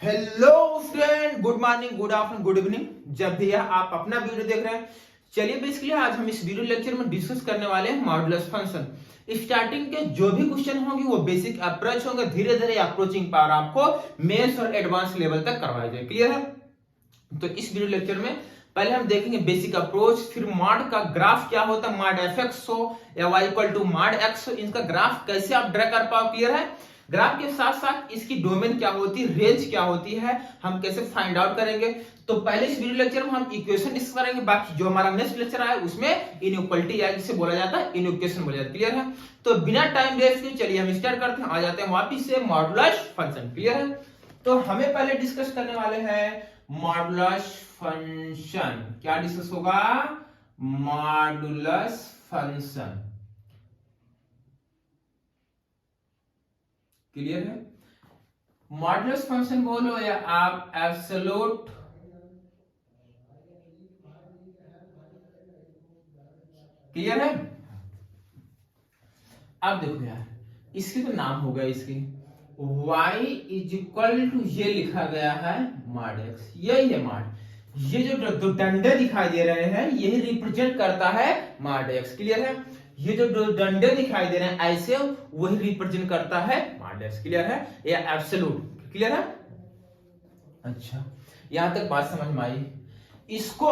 Hello friend, good morning, good afternoon, good evening, जब भी आप अपना वीडियो देख रहे हैं। चलिए बेसिकली आज हम इस वीडियो लेक्चर में डिस्कस करने वाले हैं मॉडुलस फंक्शन। स्टार्टिंग के जो भी क्वेश्चन होंगे वो बेसिक अप्रोच होंगे, धीरे धीरे अप्रोचिंग पावर आपको मेंस और एडवांस लेवल तक करवाई जाए। क्लियर है? तो इस वीडियो लेक्चर में पहले हम देखेंगे बेसिक अप्रोच, फिर मॉड का ग्राफ क्या होता है, मॉड एफ एक्स हो या y equal to mod x हो, इनका ग्राफ कैसे आप ड्रा कर पाओ। क्लियर है? ग्राफ के साथ साथ इसकी डोमेन क्या होती है, रेंज क्या होती है, हम कैसे फाइंड आउट करेंगे। तो पहले इस वीडियो लेक्चर में हम इक्वेशन डिस्कस करेंगे, बाकी जो हमारा नेक्स्ट लेक्चर आया उसमें इनइक्वालिटी या जिसे बोला जाता है इनइक्वेशन बोला जाता है। क्लियर है? तो बिना टाइम वेस्ट किए चलिए हम स्टार्ट करते हैं, आ जाते हैं वापिस से मॉडुलस फंक्शन। क्लियर है? तो हमें पहले डिस्कस करने वाले हैं मॉडुलस फंक्शन। क्या डिस्कस होगा? Modulus function. क्लियर है? मॉडुलस फंक्शन बोलो या आप एब्सोल्यूट क्लियर है? अब देखो यार, इसके तो नाम हो गया, इसके y इज इक्वल टू ये लिखा गया है मॉड x, यही है मॉड। ये जो दो डंडे दिखाई दे रहे हैं यही रिप्रेजेंट करता है मॉड x। क्लियर है? ये जो दो डंडे दिखाई दे रहे हैं ऐसे वही रिप्रेजेंट करता है मॉड x। क्लियर है? या एब्सोल्यूट। क्लियर है? अच्छा, यहां तक बात समझ में आई। इसको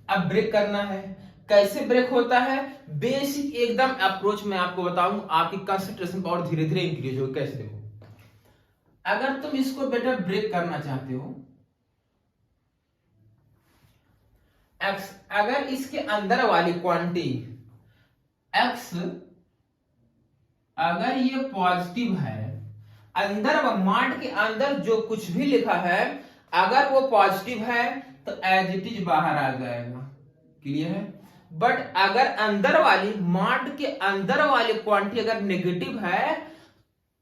अब ब्रेक करना है। कैसे ब्रेक होता है? बेसिक एकदम अप्रोच में आपको बताऊं, आपकी कंसंट्रेशन पावर धीरे धीरे इंक्रीज होगी। कैसे? देखो, अगर तुम इसको बेटा ब्रेक करना चाहते हो, एक्स अगर इसके अंदर वाली क्वांटिटी एक्स अगर ये पॉजिटिव है, अंदर मॉड के अंदर जो कुछ भी लिखा है अगर वो पॉजिटिव है तो एज इट इज बाहर आ जाएगा। क्लियर है? बट अगर अंदर वाली मॉड के अंदर वाली क्वांटिटी अगर नेगेटिव है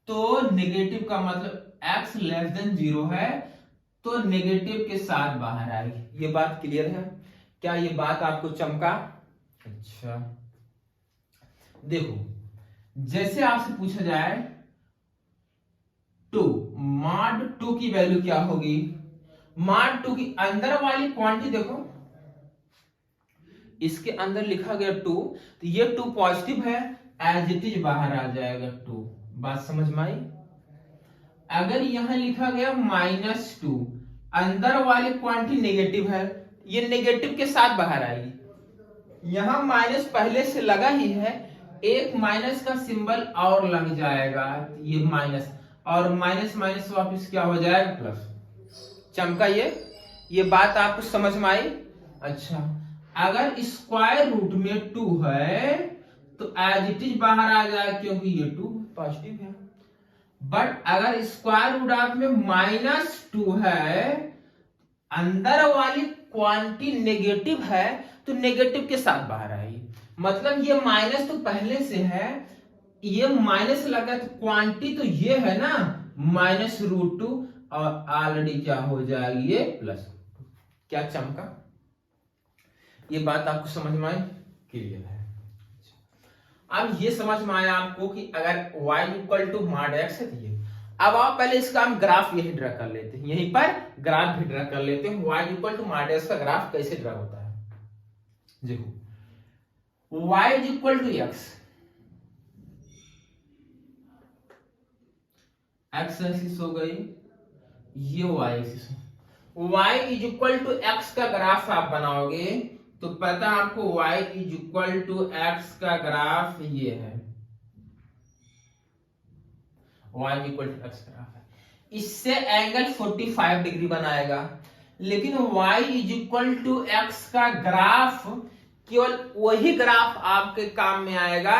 तो नेगेटिव का मतलब x लेस देन 0 है तो नेगेटिव के साथ बाहर आएगी। ये बात क्लियर है? क्या ये बात आपको चमका? अच्छा देखो, जैसे आपसे पूछा जाए 2 मॉड 2 की वैल्यू क्या होगी, मॉड 2 की अंदर वाली क्वांटिटी देखो, इसके अंदर लिखा गया 2 तो ये 2 पॉजिटिव है, एज इट इज बाहर आ जाएगा 2। बात समझ में आई? अगर यहां लिखा गया -2, अंदर वाली क्वांटिटी नेगेटिव है, ये नेगेटिव के साथ बाहर आएगी। यहां माइनस पहले से लगा ही है, एक माइनस का सिंबल और लग जाएगा, ये माइनस और माइनस माइनस वापस क्या हो जाएगा प्लस। चमका ये बात आपको समझ में आई? अच्छा, अगर स्क्वायर रूट में 2 है तो एज इट इज बाहर आ जाएगा क्योंकि ये 2 पॉजिटिव है। बट अगर स्क्वायर रूट ऑफ में -2 है, अंदर वाली क्वांटिटी नेगेटिव है तो नेगेटिव के साथ बाहर आएगी। मतलब ये माइनस तो पहले से है, ये माइनस लगा तो क्वांटिटी तो ये है ना -√2 और ऑलरेडी क्या हो जाएगी ये प्लस। क्या चमका? ये बात आपको समझ में आई? क्लियर है? अब ये समझ में आया आपको कि अगर y equal to mod x है तो ये। अब आप पहले इसका हम ग्राफ यही ड्रा कर लेते हैं, यहीं पर ग्राफ भी ड्रा कर लेते हैं। y equal to mod x का ग्राफ कैसे ड्रा होता है? देखो, y is equal to x, x axis हो गई, ये y axis. y is equal to x का ग्राफ आप बनाओगे तो पता आपको y is equal to x का ग्राफ ये है, y equal to x graph है। इससे एंगल 45 डिग्री बनाएगा, लेकिन y is equal to x का ग्राफ केवल वही ग्राफ आपके काम में आएगा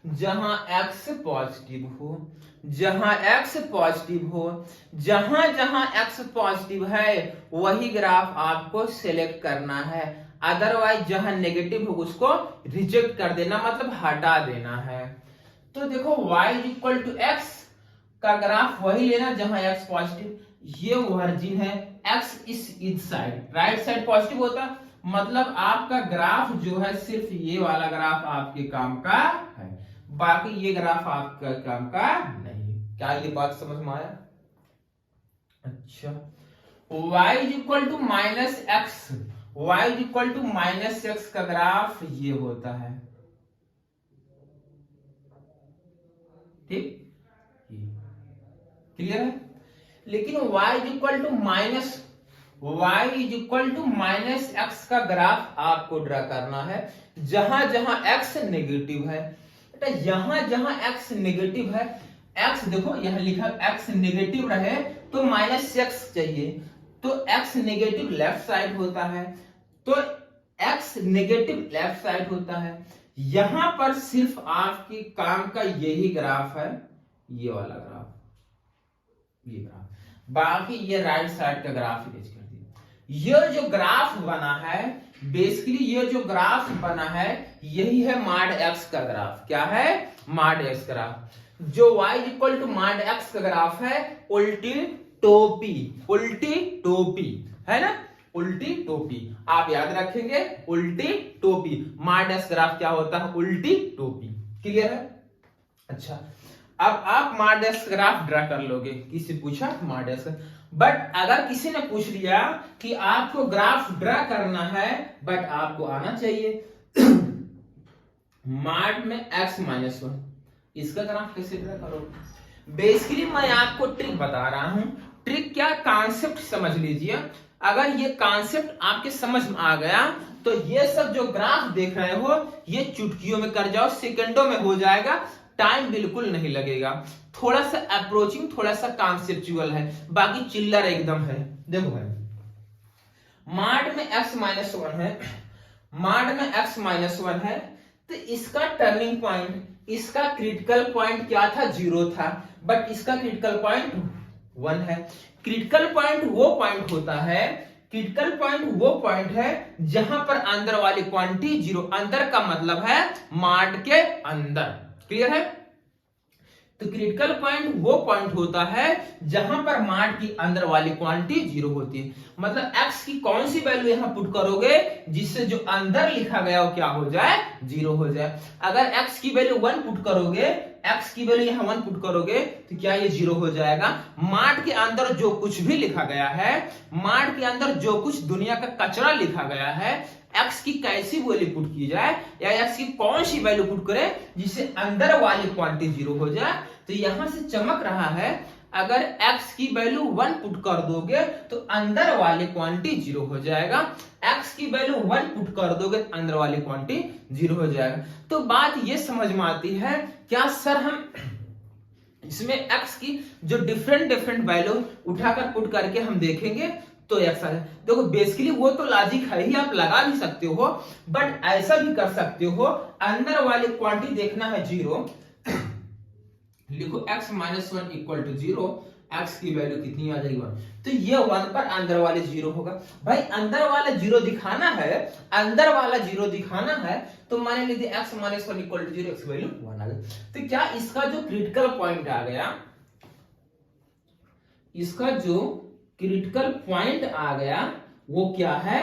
जहां x पॉजिटिव हो, जहां x पॉजिटिव हो, जहां जहां x पॉजिटिव है वही ग्राफ आपको सिलेक्ट करना है। अदरवाइज जहां नेगेटिव हो उसको रिजेक्ट कर देना, मतलब हटा देना है। तो देखो y इक्वल टू x का ग्राफ वही लेना जहां x पॉजिटिव, ये वर्जिन है, x इस साइड, राइट साइड पॉजिटिव होता, मतलब आपका ग्राफ जो है सिर्फ ये वाला ग्राफ आपके काम का है, बाकी ये ग्राफ आपका काम का नहीं। क्या ये बात समझ में आया? अच्छा, y is equal to minus x, y is equal to minus x का ग्राफ ये होता है, ठीक, क्लियर है। लेकिन y is equal to minus x का ग्राफ आपको ड्रा करना है जहां जहां x नेगेटिव है। बेटा यहां जहां x नेगेटिव है, x देखो यहां लिखा x नेगेटिव रहे तो माइनस एक्स चाहिए, तो x नेगेटिव लेफ्ट साइड होता है, तो x नेगेटिव लेफ्ट साइड होता है। यहां पर सिर्फ आपके काम का यही ग्राफ है, ये वाला ग्राफ, ये ग्राफ, बाकी ये राइट साइड का ग्राफ इरेज कर दिया। ये जो ग्राफ बना है, बेसिकली ये जो ग्राफ बना है यही है मॉड एक्स का ग्राफ। क्या है? Mod x graph. जो y equal to mod x का ग्राफ है उल्टी टोपी, उल्टी टोपी है ना, उल्टी टोपी आप याद रखेंगे, उल्टी टोपी। मॉड एक्स ग्राफ क्या होता है? उल्टी टोपी। क्लियर है? अच्छा, अब आप मॉड एक्स ग्राफ ड्रा कर लोगे। किसी पूछा मॉड एक्स, बट अगर किसी ने पूछ लिया कि आपको ग्राफ ड्रा करना है बट आपको आना चाहिए मॉड में x माइनस 1, इसका ग्राफ कैसे ड्रा करोगे? बेसिकली मैं आपको ट्रिक बता रहा हूं। ट्रिक क्या? कॉन्सेप्ट समझ लीजिए। अगर ये कॉन्सेप्ट आपके समझ में आ गया तो ये सब जो ग्राफ देख रहे हो ये चुटकियों में कर जाओ, सेकंडों में हो जाएगा, टाइम बिल्कुल नहीं लगेगा। थोड़ा सा अप्रोचिंग, थोड़ा सा कॉन्सेप्चुअल है, बाकी चिल्लर एकदम है। देखो भाई, मॉड में x माइनस 1 है, मॉड में x माइनस 1 है, तो इसका टर्निंग पॉइंट, इसका क्रिटिकल पॉइंट क्या था? 0 था, बट इसका क्रिटिकल पॉइंट 1 है। क्रिटिकल पॉइंट वो पॉइंट होता है, क्रिटिकल पॉइंट वो पॉइंट है जहां पर अंदर वाली क्वांटिटी 0, अंदर का मतलब है मॉड के अंदर। क्लियर है? तो क्रिटिकल पॉइंट वो पॉइंट होता है जहां पर मॉड की अंदर वाली क्वांटिटी 0 होती है। मतलब x की कौन सी वैल्यू यहां पुट करोगे जिससे जो अंदर लिखा गया वो क्या हो जाए? 0 हो जाए। अगर x की वैल्यू 1 पुट करोगे, x की वैल्यू यहां 1 पुट करोगे तो क्या ये 0 हो जाएगा? मॉड के अंदर जो कुछ भी लिखा गया है, मॉड के अंदर जो कुछ दुनिया का कचरा लिखा गया है, x की कैसी वैल्यू पुट की जाए या x की कौन सी वैल्यू पुट करें जिससे अंदर वाली क्वांटिटी 0 हो जाए, तो यहां से चमक रहा है अगर x की वैल्यू 1 पुट कर दोगे तो अंदर वाली क्वांटिटी 0 हो जाएगा, x की वैल्यू 1 पुट कर दोगे अंदर वाली क्वांटिटी 0 हो जाएगा। तो बात ये समझ में आती है क्या सर हम इसमें x की जो डिफरेंट वैल्यू उठाकर पुट करके हम देखेंगे तो एक्स आ जाए। देखो बेसिकली वो तो लॉजिक है ही, आप लगा भी सकते हो, बट ऐसा भी कर सकते हो, अंदर वाली क्वांटिटी देखना है 0, लिखो x minus 1 equal to 0, x की वैल्यू कितनी आ जाएगी? 1, तो ये 1 पर अंदर वाले 0 होगा। भाई अंदर वाला 0 दिखाना है, अंदर वाला 0 दिखाना है, तो मैंने लिख दिया x minus 1 equal to 0, x value 1 आ गई। तो क्या इसका जो क्रिटिकल पॉइंट आ गया, इसका जो क्रिटिकल पॉइंट आ गया वो क्या है?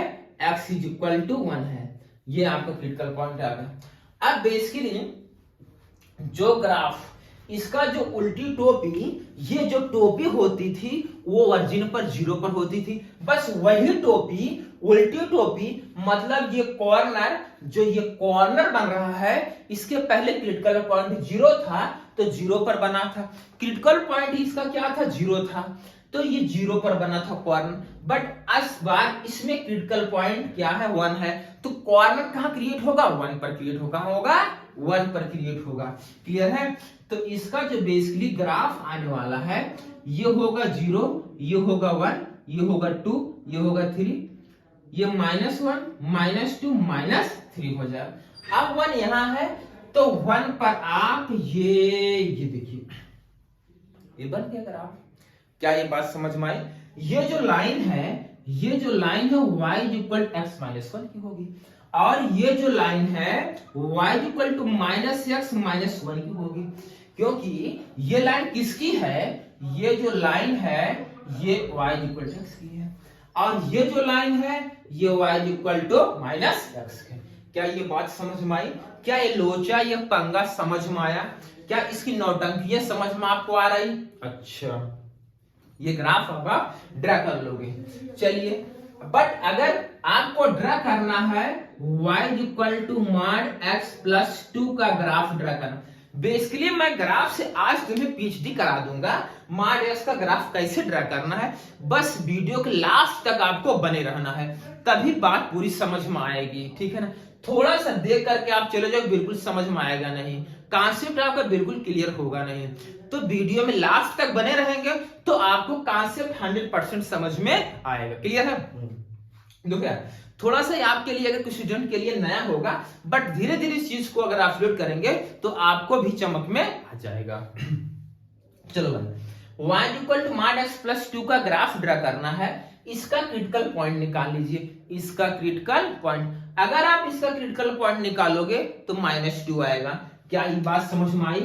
x इज इक्वल टू 1 है, ये आपका क्रिटिकल पॉइंट आ गया। अब बेसिकली जो ग्राफ, इसका जो उल्टी टोपी, ये जो टोपी होती थी वो ओरिजिन पर 0 पर होती थी, बस वही टोपी, उल्टी टोपी, मतलब ये कॉर्नर, जो ये कॉर्नर बन रहा है इसके पहले क्रिटिकल पॉइंट 0 था तो 0 पर बना था। क्रिटिकल पॉइंट इसका क्या था? 0 था, तो ये 0 पर बना था कॉर्नर, बट इस बार इसमें क्रिटिकल पॉइंट क्या है? 1 है, तो कॉर्नर कहां क्रिएट होगा? 1 पर क्रिएट होगा, 1 पर क्रिएट होगा। क्लियर है? तो इसका जो बेसिकली ग्राफ आने वाला है ये होगा 0, ये होगा 1, ये होगा 2, ये होगा 3, ये -1, -2, -3 हो जाए। अब 1 यहां है तो 1 पर आप ये देखिए, ये बन गया ग्राफ। क्या ये बात समझ में आई? ये जो लाइन है, ये जो लाइन है y इक्वल x माइनस 1 की होगी, और ये जो लाइन है y equal to -x minus 1 की होगी, क्योंकि ये लाइन किसकी है? ये जो लाइन है ये y इक्वल टू x की है, और ये जो लाइन है ये y इक्वल टू -x है। क्या ये बात समझ में आई? क्या ये लोचा, ये पंगा समझ में आया? क्या इसकी नौटंकियां समझ में आपको आ रही? अच्छा, ये ग्राफ अब आप ड्रा कर लोगे। चलिए, बट अगर आपको ड्रा करना है y equal to mod x plus 2 का ग्राफ ड्रा करना, बेसिकली मैं ग्राफ से आज तुम्हें पीएचडी करा दूंगा मॉड x का ग्राफ कैसे ड्रा करना है। बस वीडियो के लास्ट तक आपको बने रहना है, तभी बात पूरी समझ में आएगी, ठीक है ना। थोड़ा सा देख करके आप चले जाओ, बिल्कुल समझ में आएगा नहीं, कॉन्सेप्ट आपका बिल्कुल क्लियर होगा नहीं। तो वीडियो में लास्ट तक बने रहेंगे तो आपको कॉन्सेप्ट 100% समझ में आएगा। क्लियर है? देखो यार, थोड़ा सा आपके लिए, अगर कुछ स्टूडेंट के लिए नया होगा, बट धीरे धीरे इस चीज को अगर आप लोड करेंगे तो आपको भी चमक में आ जाएगा। चलो भाई, y equal to mod x plus 2 का ग्राफ ड्रा करना है। इसका क्रिटिकल पॉइंट निकाल लीजिए, इसका क्रिटिकल पॉइंट। अगर आप इसका क्रिटिकल पॉइंट निकालोगे तो -2 आएगा। क्या ये बात समझ में आई?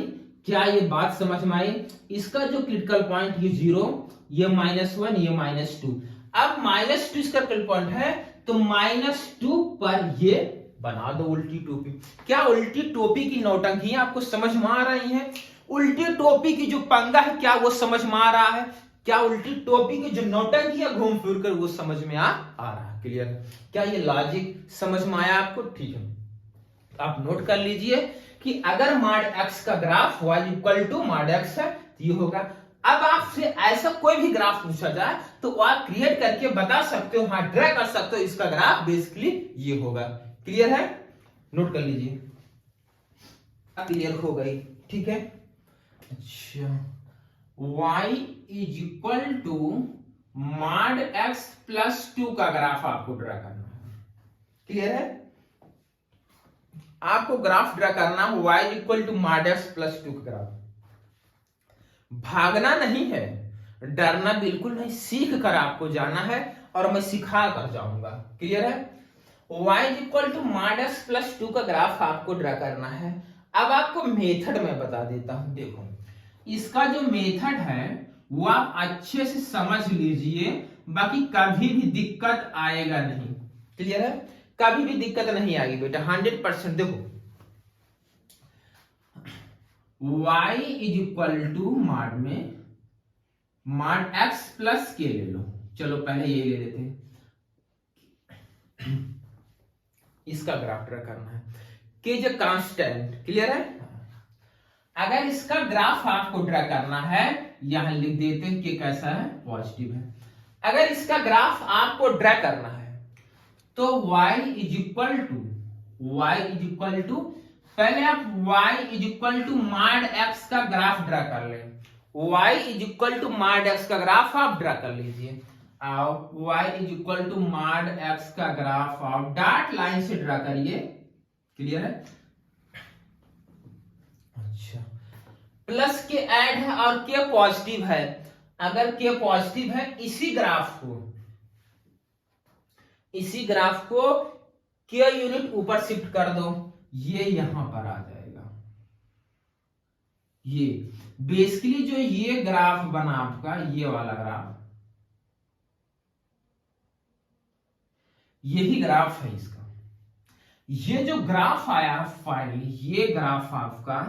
क्या ये बात समझ में आई? इसका जो क्रिटिकल पॉइंट ये 0, ये -1, ये -2। अब -2 इसका क्रिटिकल पॉइंट है तो -2 पर ये बना दो उल्टी टोपी। क्या उल्टी टोपी की नौटंकी आपको समझ में आ रही है? उल्टी टोपी की जो पंगा है, क्या वो समझ में आ रहा है? क्या उल्टी टोपी की जो नौटंकी है घूम फिर कर वो समझ में आ रहा है? क्लियर? क्या ये लॉजिक समझ में आया आपको? ठीक है, आप नोट कर लीजिए कि अगर मॉड x का graph y equal to mod x है तो ये होगा। अब आपसे ऐसा कोई भी ग्राफ पूछा जाए तो आप क्रिएट करके बता सकते हो, हाँ ड्रा कर सकते हो, इसका ग्राफ बेसिकली ये होगा। क्लियर है? नोट कर लीजिए, क्लियर हो गई, ठीक है। अच्छा, y is equal to mod x plus 2 का ग्राफ आपको ड्रा करना है। क्लियर है? आपको ग्राफ ड्रा करना y equal to mod x plus 2 का ग्राफ। भागना नहीं है, डरना बिल्कुल नहीं, सीख कर आपको जाना है और मैं सिखा कर जाऊंगा। क्लियर है? y equal to mod x plus 2 का ग्राफ आपको ड्रा करना है। अब आपको मेथड में बता देता हूं। देखो, इसका जो मेथड है वो आप अच्छे से समझ लीजिए, बाकी कभी भी दिक्कत आएगा नहीं। क्लियर है? कभी भी दिक्कत नहीं आएगी बेटा, 100%। देखो, y is equal to mod में मॉड x प्लस के ले लो। चलो पहले ये ले लेते हैं, इसका ग्राफ ड्रा करना है। के जो कांस्टेंट। क्लियर है? अगर इसका ग्राफ आपको ड्रा करना है, यहां लिख देते हैं कि कैसा है, पॉजिटिव है। अगर इसका ग्राफ आपको ड्रा करना है तो y इज इक्वल टू पहले आप y is equal to mod x का ग्राफ ड्रा कर लें। y is equal to mod x का ग्राफ आप ड्रा कर लीजिए। आप y is equal to mod x का ग्राफ आप डॉट लाइन से ड्रा करिए। क्लियर है? अच्छा, प्लस के ऐड है और के पॉजिटिव है। अगर के पॉजिटिव है, इसी ग्राफ को के यूनिट ऊपर शिफ्ट कर दो, ये यहां पर आ जाएगा। ये बेसिकली जो ये ग्राफ बना आपका, ये वाला ग्राफ, यही ग्राफ है इसका। ये जो ग्राफ आया फाइनली, ये ग्राफ आपका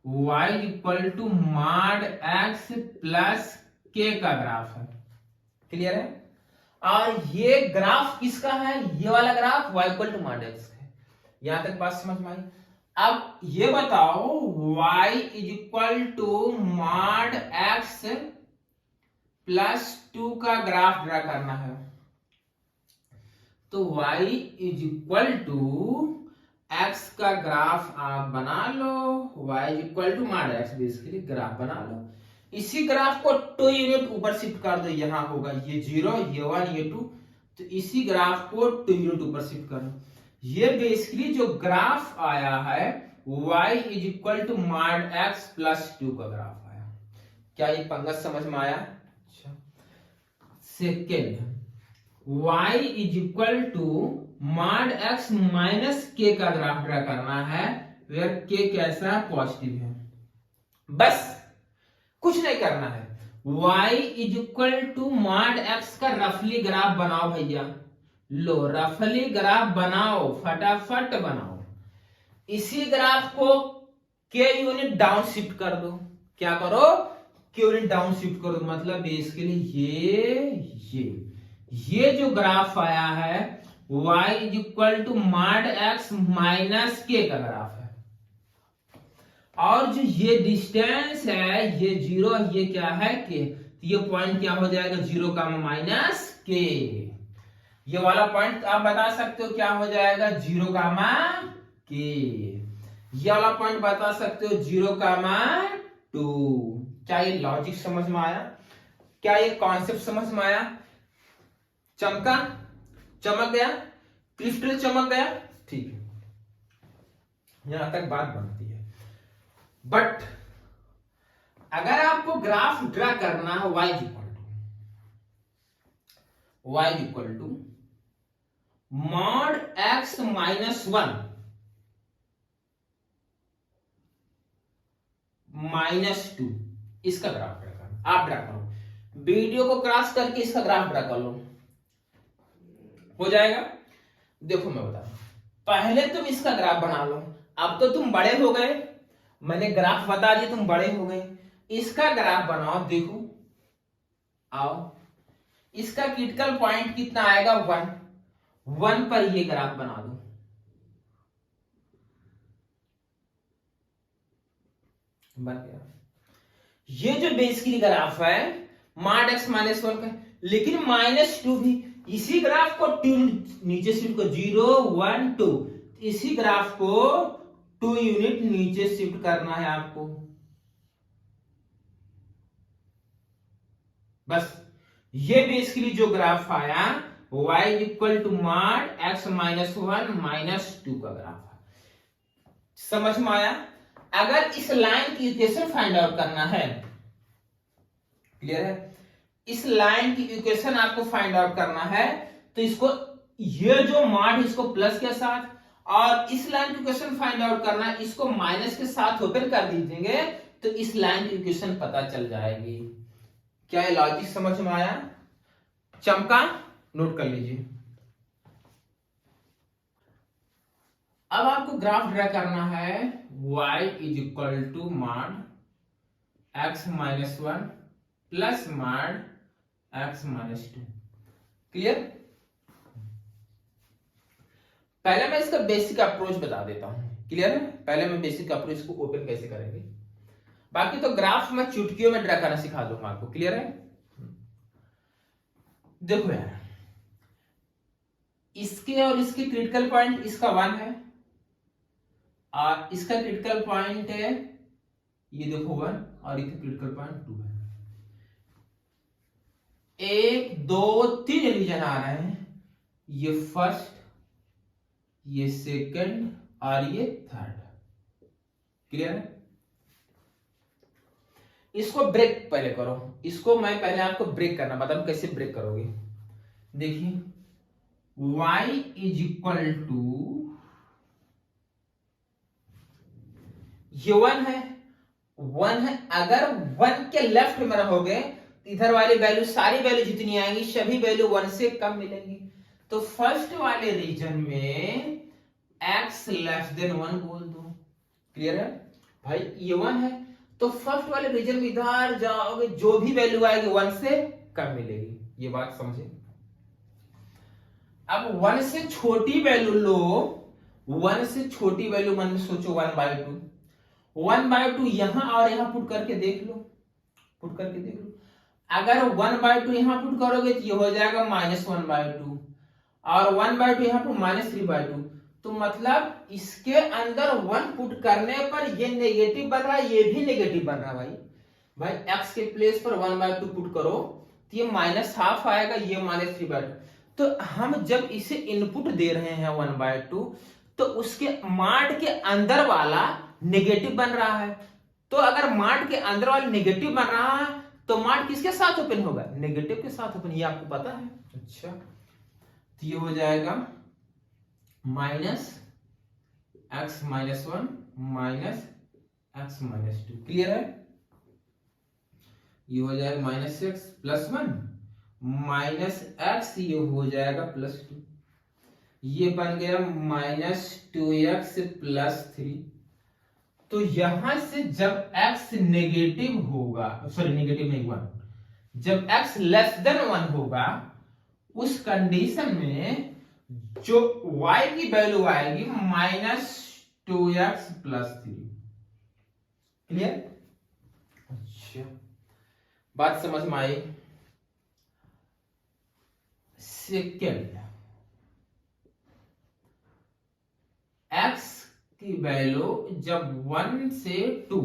y equal to mod x plus k का ग्राफ है। क्लियर है? और ये ग्राफ किसका है? ये वाला graph y equal to mod x है। यहां तक बात समझ में आई? अब ये बताओ, y is equal to mod x plus 2 का ग्राफ ड्रा करना है। तो y is equal to x का ग्राफ आप बना लो, y is equal to mod x, basically graph बना लो। इसी ग्राफ को 2 यूनिट ऊपर शिफ्ट कर दो, यहां होगा ये 0, ये 1, ये 2। तो इसी ग्राफ को 2 यूनिट ऊपर शिफ्ट कर दो। ये बेसिकली जो ग्राफ आया है y is equal to mod x plus 2 का ग्राफ आया। क्या ये पंगा समझ में आया? अच्छा, second, y is equal to mod x minus k का ग्राफ ड्रा करना है, वेयर के कैसा है? पॉजिटिव है। बस कुछ नहीं करना है, y is equal to mod x का रफली ग्राफ बनाओ भैया। लो, रफली ग्राफ बनाओ, फटाफट बनाओ। इसी ग्राफ को के यूनिट डाउन शिफ्ट कर दो। क्या करो? यूनिट डाउन शिफ्ट करो, मतलब बेसिकली ये जो ग्राफ आया है y is equal to mod x minus k का ग्राफ है, और जो ये डिस्टेंस है ये 0, ये क्या है के, तो ये पॉइंट क्या हो जाएगा 0 का माइनस के, ये वाला पॉइंट आप बता सकते हो क्या हो जाएगा 0 का के, ये वाला पॉइंट बता सकते हो 0 का 2। क्या ये लॉजिक समझ में आया? क्या ये कॉन्सेप्ट समझ में आया? चमक गया, क्रिस्टल चमक गया, ठीक है, यहां तक बात बनती है। बट अगर आपको ग्राफ ड्रा करना है y equal to mod x minus 1 minus 2, इसका ग्राफ ड्रा करना, आप ड्रा करो, वीडियो को क्रॉस करके इसका ग्राफ ड्रा कर लो, हो जाएगा। देखो मैं बता रहा हूं, पहले तुम इसका ग्राफ बना लो, अब तो तुम बड़े हो गए, मैंने ग्राफ बता दिया, तुम बड़े हो गए, इसका ग्राफ बनाओ, देखो आओ, इसका क्रिटिकल पॉइंट कितना आएगा 1 पर ये ग्राफ बना दो, बन गया। ये जो बेसिकली ग्राफ है मॉड x माइनस 1 का, लेकिन -2 भी, इसी ग्राफ को 2 नीचे शिफ्ट कर, 0 1 2, इसी ग्राफ को 2 यूनिट नीचे शिफ्ट करना है आपको, बस। ये बेसिकली जो ग्राफ आया y equal to mod x minus 1 minus 2 का ग्राफ है, समझ में आया? अगर इस लाइन की इक्वेशन फाइंड आउट करना है, क्लियर है, इस लाइन की इक्वेशन आपको फाइंड आउट करना है, तो इसको, ये जो मॉड इसको प्लस के साथ, और इस लाइन की इक्वेशन फाइंड आउट करना है, इसको माइनस के साथ ओपन कर दीजिएंगे, तो इस लाइन की इक्वेशन पता चल जाएगी। क्या ये लॉजिक समझ में आया? चमका? नोट कर लीजिए। अब आपको ग्राफ ड्रा करना है y is equal to mod x minus 1 plus mod x minus 2, clear? पहले मैं इसका बेसिक अप्रोच बता देता हूं, क्लियर है? पहले मैं बेसिक अप्रोच को ओपन कैसे करेंगे, बाकी तो ग्राफ मैं चुटकियों में ड्रा करना सिखा दूंगा आपको, क्लियर है? देखो यार, इसके और इसके क्रिटिकल पॉइंट, इसका 1 है और इसका क्रिटिकल पॉइंट है, ये देखो 1, और इसका क्रिटिकल पॉइंट 2 है। 1 2 3 रीजन आ रहे हैं, ये फर्स्ट, ये सेकंड और ये थर्ड, क्लियर है? इसको ब्रेक पहले करो, इसको मैं पहले आपको ब्रेक करना बताऊं कैसे ब्रेक करोगे। देखिए y इज इक्वल टू, ये 1 है, अगर 1 के लेफ्ट में रहोगे इधर वाली वैल्यू, सारी वैल्यू जितनी आएंगी सभी वैल्यू 1 से कम मिलेंगी, तो फर्स्ट वाले रीजन में x लेस देन 1 बोल दो, क्लियर है भाई? ये 1 है, तो फर्स्ट वाले रीजन में इधर जाओगे, जो भी वैल्यू आएगी 1 से कम मिलेगी, ये बात समझे? अब 1 से छोटी वैल्यू लो, 1 से छोटी वैल्यू मन में सोचो 1/2, 1/2 यहां और यहां पुट करके देख लो, अगर 1/2 यहां पुट करोगे तो ये हो जाएगा -1/2, और 1/2 यहां पर -3/2, तो मतलब इसके अंदर 1 पुट करने पर ये नेगेटिव बन रहा है, ये भी नेगेटिव बन रहा है भाई x के प्लेस पर 1/2 पुट करो तो ये -½ आएगा, ये -3/2, तो हम जब इसे इनपुट दे रहे हैं 1/2, तो उसके मॉड के अंदर वाला नेगेटिव बन रहा है, तो अगर मॉड के अंदर वाला नेगेटिव बन रहा है तो मॉड किसके साथ ओपन होगा? नेगेटिव के साथ ओपन, ये आपको पता है? अच्छा, तो ये हो जाएगा -x minus 1 -x minus 2, clear है? ये हो जाएगा -x प्लस 1 -x, ये हो जाएगा +2, ये बन गया -2x प्लस 3, तो यहां से जब x नेगेटिव होगा, सॉरी नेगेटिव नहीं 1, जब x लेस देन 1 होगा उस कंडीशन में जो y की वैल्यू आएगी -2x+3। क्लियर? अच्छा, बात समझ में आई? सेकेंड, x की वैल्यू जब 1 से 2,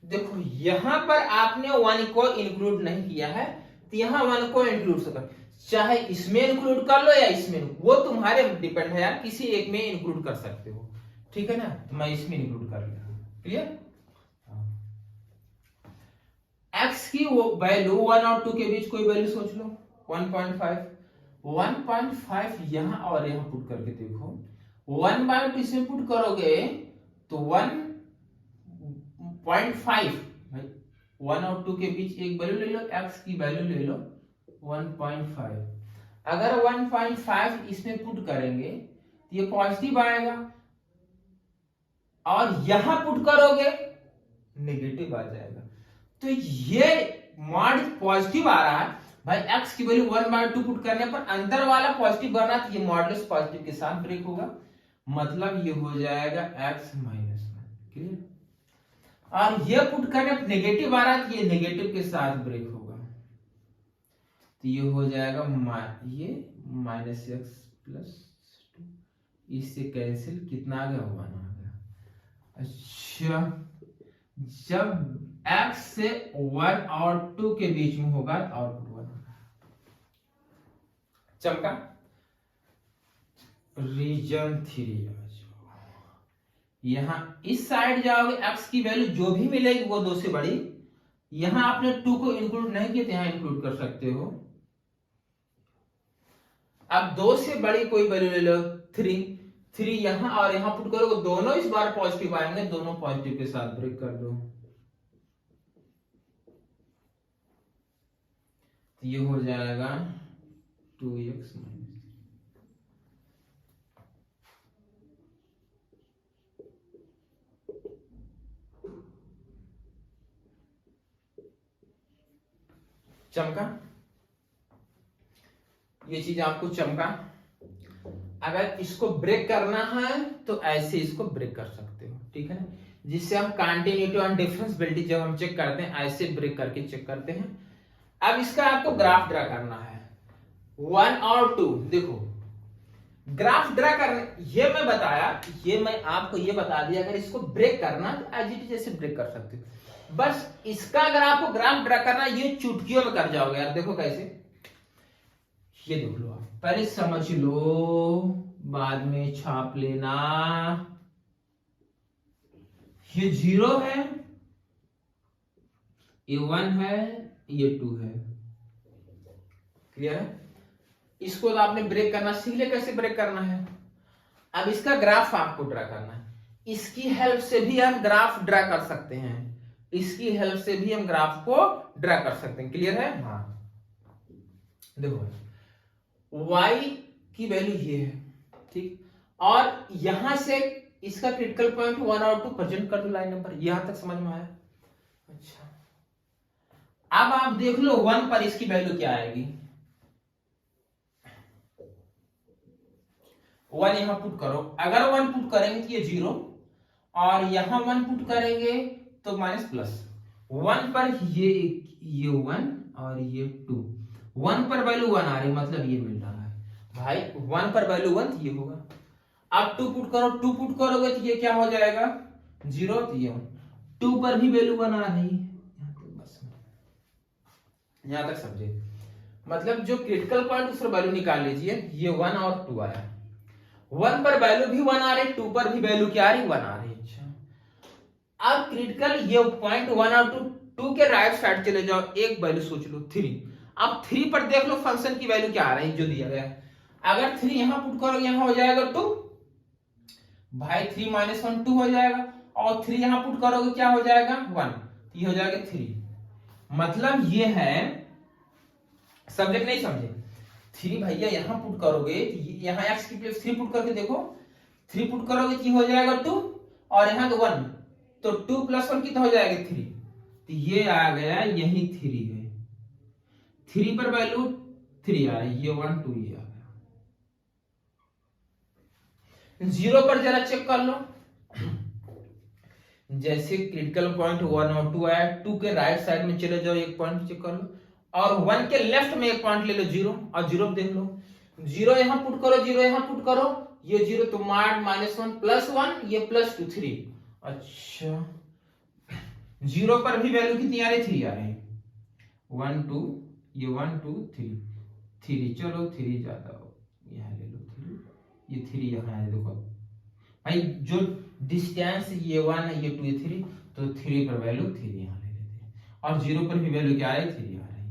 देखो यहां पर आपने 1 को इंक्लूड नहीं किया है तो यहां 1 को इंक्लूड कर, चाहे इसमें इंक्लूड कर लो या इसमें, वो तुम्हारे डिपेंड है यार, किसी एक में इंक्लूड कर सकते हो, ठीक है ना? तो मैं इसमें इंक्लूड कर लिया। क्लियर? x की वो वैल्यू 1 और 2 के बीच कोई वैल्यू सोच लो, 1.5 यहां और यहां पुट करके देखो, 1/2 इसमें पुट करोगे तो 1.5, भाई 1 और 2 के बीच एक वैल्यू ले लो, x की वैल्यू ले लो 1.5। अगर 1.5 इसमें पुट करेंगे तो ये पॉजिटिव आएगा, और यहां पुट करोगे नेगेटिव आ जाएगा। तो ये मॉड पॉजिटिव आ रहा है भाई, x की वैल्यू 1/2 पुट करने पर अंदर वाला पॉजिटिव बना तो ये मॉडुलस पॉजिटिव के साथ ब्रेक होगा, मतलब ये हो जाएगा x -1। क्लियर? और ये पुट करने पर नेगेटिव आ रहा है तो ये नेगेटिव के साथ ब्रेक होगा, तो ये हो जाएगा ये -x+2, इससे कैंसिल कितना आ गया? 1 आ गया। अच्छा, जब x से 1 और 2 के बीच में होगा तो आउटपुट 1 होगा। चमका? रीजन 3 यहां इस साइड जाओगे, x की वैल्यू जो भी मिलेगी वो 2 से बड़ी, यहां आपने 2 को इंक्लूड नहीं किया तो यहां इंक्लूड कर सकते हो। अब 2 से बड़ी कोई वैल्यू ले लो, 3 यहां और यहां पुट करोगे, दोनों इस बार पॉजिटिव आएंगे, दोनों पॉजिटिव के साथ ब्रेक कर दो, तो ये हो जाएगा 2x -3। चमका? ये चीज आपको चमका? अगर इसको ब्रेक करना है तो ऐसे इसको ब्रेक कर सकते हो, ठीक है ना? जिससे हम कंटिन्यूटी और डिफरेंशिएबिलिटी जब हम चेक करते हैं ऐसे ब्रेक करके चेक करते हैं। अब इसका आपको ग्राफ ड्रा करना है, 1 और 2। देखो ग्राफ ड्रा करने, ये मैं बताया, ये मैं आपको ये बता दिया, अगर इसको ब्रेक करना तो एज इट इज ऐसे ब्रेक कर सकते हो। बस इसका अगर आपको ग्राफ ड्रा करना, ये चुटकियों में कर जाओगे यार। देखो कैसे, ये देख लो, आप पहले समझ लो बाद में छाप लेना। ये 0 है, ये 1 है, ये 2 है। क्लियर है? इसको तो आपने ब्रेक करना सीख लिया, कैसे ब्रेक करना है। अब इसका ग्राफ आपको ड्रा करना है, इसकी हेल्प से भी हम ग्राफ ड्रा कर सकते हैं, इसकी हेल्प से भी हम ग्राफ को ड्रा कर सकते हैं। क्लियर है? हाँ, देखो y की वैल्यू ये है, ठीक, और यहां से इसका क्रिटिकल पॉइंट 1 और 2 प्रेजेंट कर दो लाइन नंबर। यहां तक समझ में आया? अच्छा, अब आप देख लो 1 पर इसकी वैल्यू क्या आएगी। 1 यहां पुट करो, अगर 1 पुट करेंगे तो ये 0, और यहां 1 पुट करेंगे तो माइनस प्लस। 1 पर ये 1 और ये 2, 1 पर वैल्यू 1 आ रही, मतलब ये मिल रहा है भाई। 1 पर वैल्यू 1 तो ये होगा। अब 2 पुट करो, 2 पुट करोगे तो ये क्या हो जाएगा? 0, तो ये 2 पर भी वैल्यू 1 आ रही। बस यहां तक समझे? मतलब जो क्रिटिकल पॉइंट उस पर वैल्यू निकाल लीजिए, ये 1 और 2 आया, 1 पर वैल्यू भी 1 आ रही, 2 पर भी वैल्यू क्या आ रही? 1 आ रही। अच्छा, अब क्रिटिकल ये पॉइंट 1 और 2 के राइट साइड चले जाओ, एक वैल्यू सोच लो 3। अब 3 पर देख लो फंक्शन की वैल्यू क्या आ रही है जो दिया गया है। अगर 3 यहां पुट करो, यहां हो जाएगा 2 भाई, 3 - 1 2 हो जाएगा, और 3 यहां पुट करोगे क्या हो जाएगा? 1, ये हो जाएगा 3। मतलब ये है, सब्जेक्ट नहीं समझे? 3 भैया यहां पुट करोगे, यहां x की प्लेस 3 पुट करके देखो, 3 पुट करोगे तो हो जाएगा 2, और यहां 1, तो 2 + 1 कितना हो जाएगा 3, तो ये आ गया, यही 3 है, 3 पर वैल्यू 3 आ रही है, ये 1 2 ये आ गया। 0 पर जरा चेक कर लो, जैसे क्रिटिकल पॉइंट 1 और 2 आया, 2 के राइट साइड में चले जाओ, एक पॉइंट चेक कर लो, और 1 के लेफ्ट में एक पॉइंट ले लो 0, और 0 देख लो, 0 यहां पुट करो, 0 यहां पुट करो, ये 0 तो मार्ड -1 + 1, ये +2 3। अच्छा 0 पर भी वैल्यू कितनी आ रही, 3 आ रही है, 1 2, ये 1 2 3 3, चलो 3 ज्यादा हो, यहाँ ले लो 3, ये 3 यहाँ है, देखो भाई जो डिस्टेंस ये 1 है, ये 2 ये 3, तो 3 पर वैल्यू 3 यहाँ ले लेते हैं, और 0 पर भी वैल्यू क्या आ रही है, 3 आ रही है।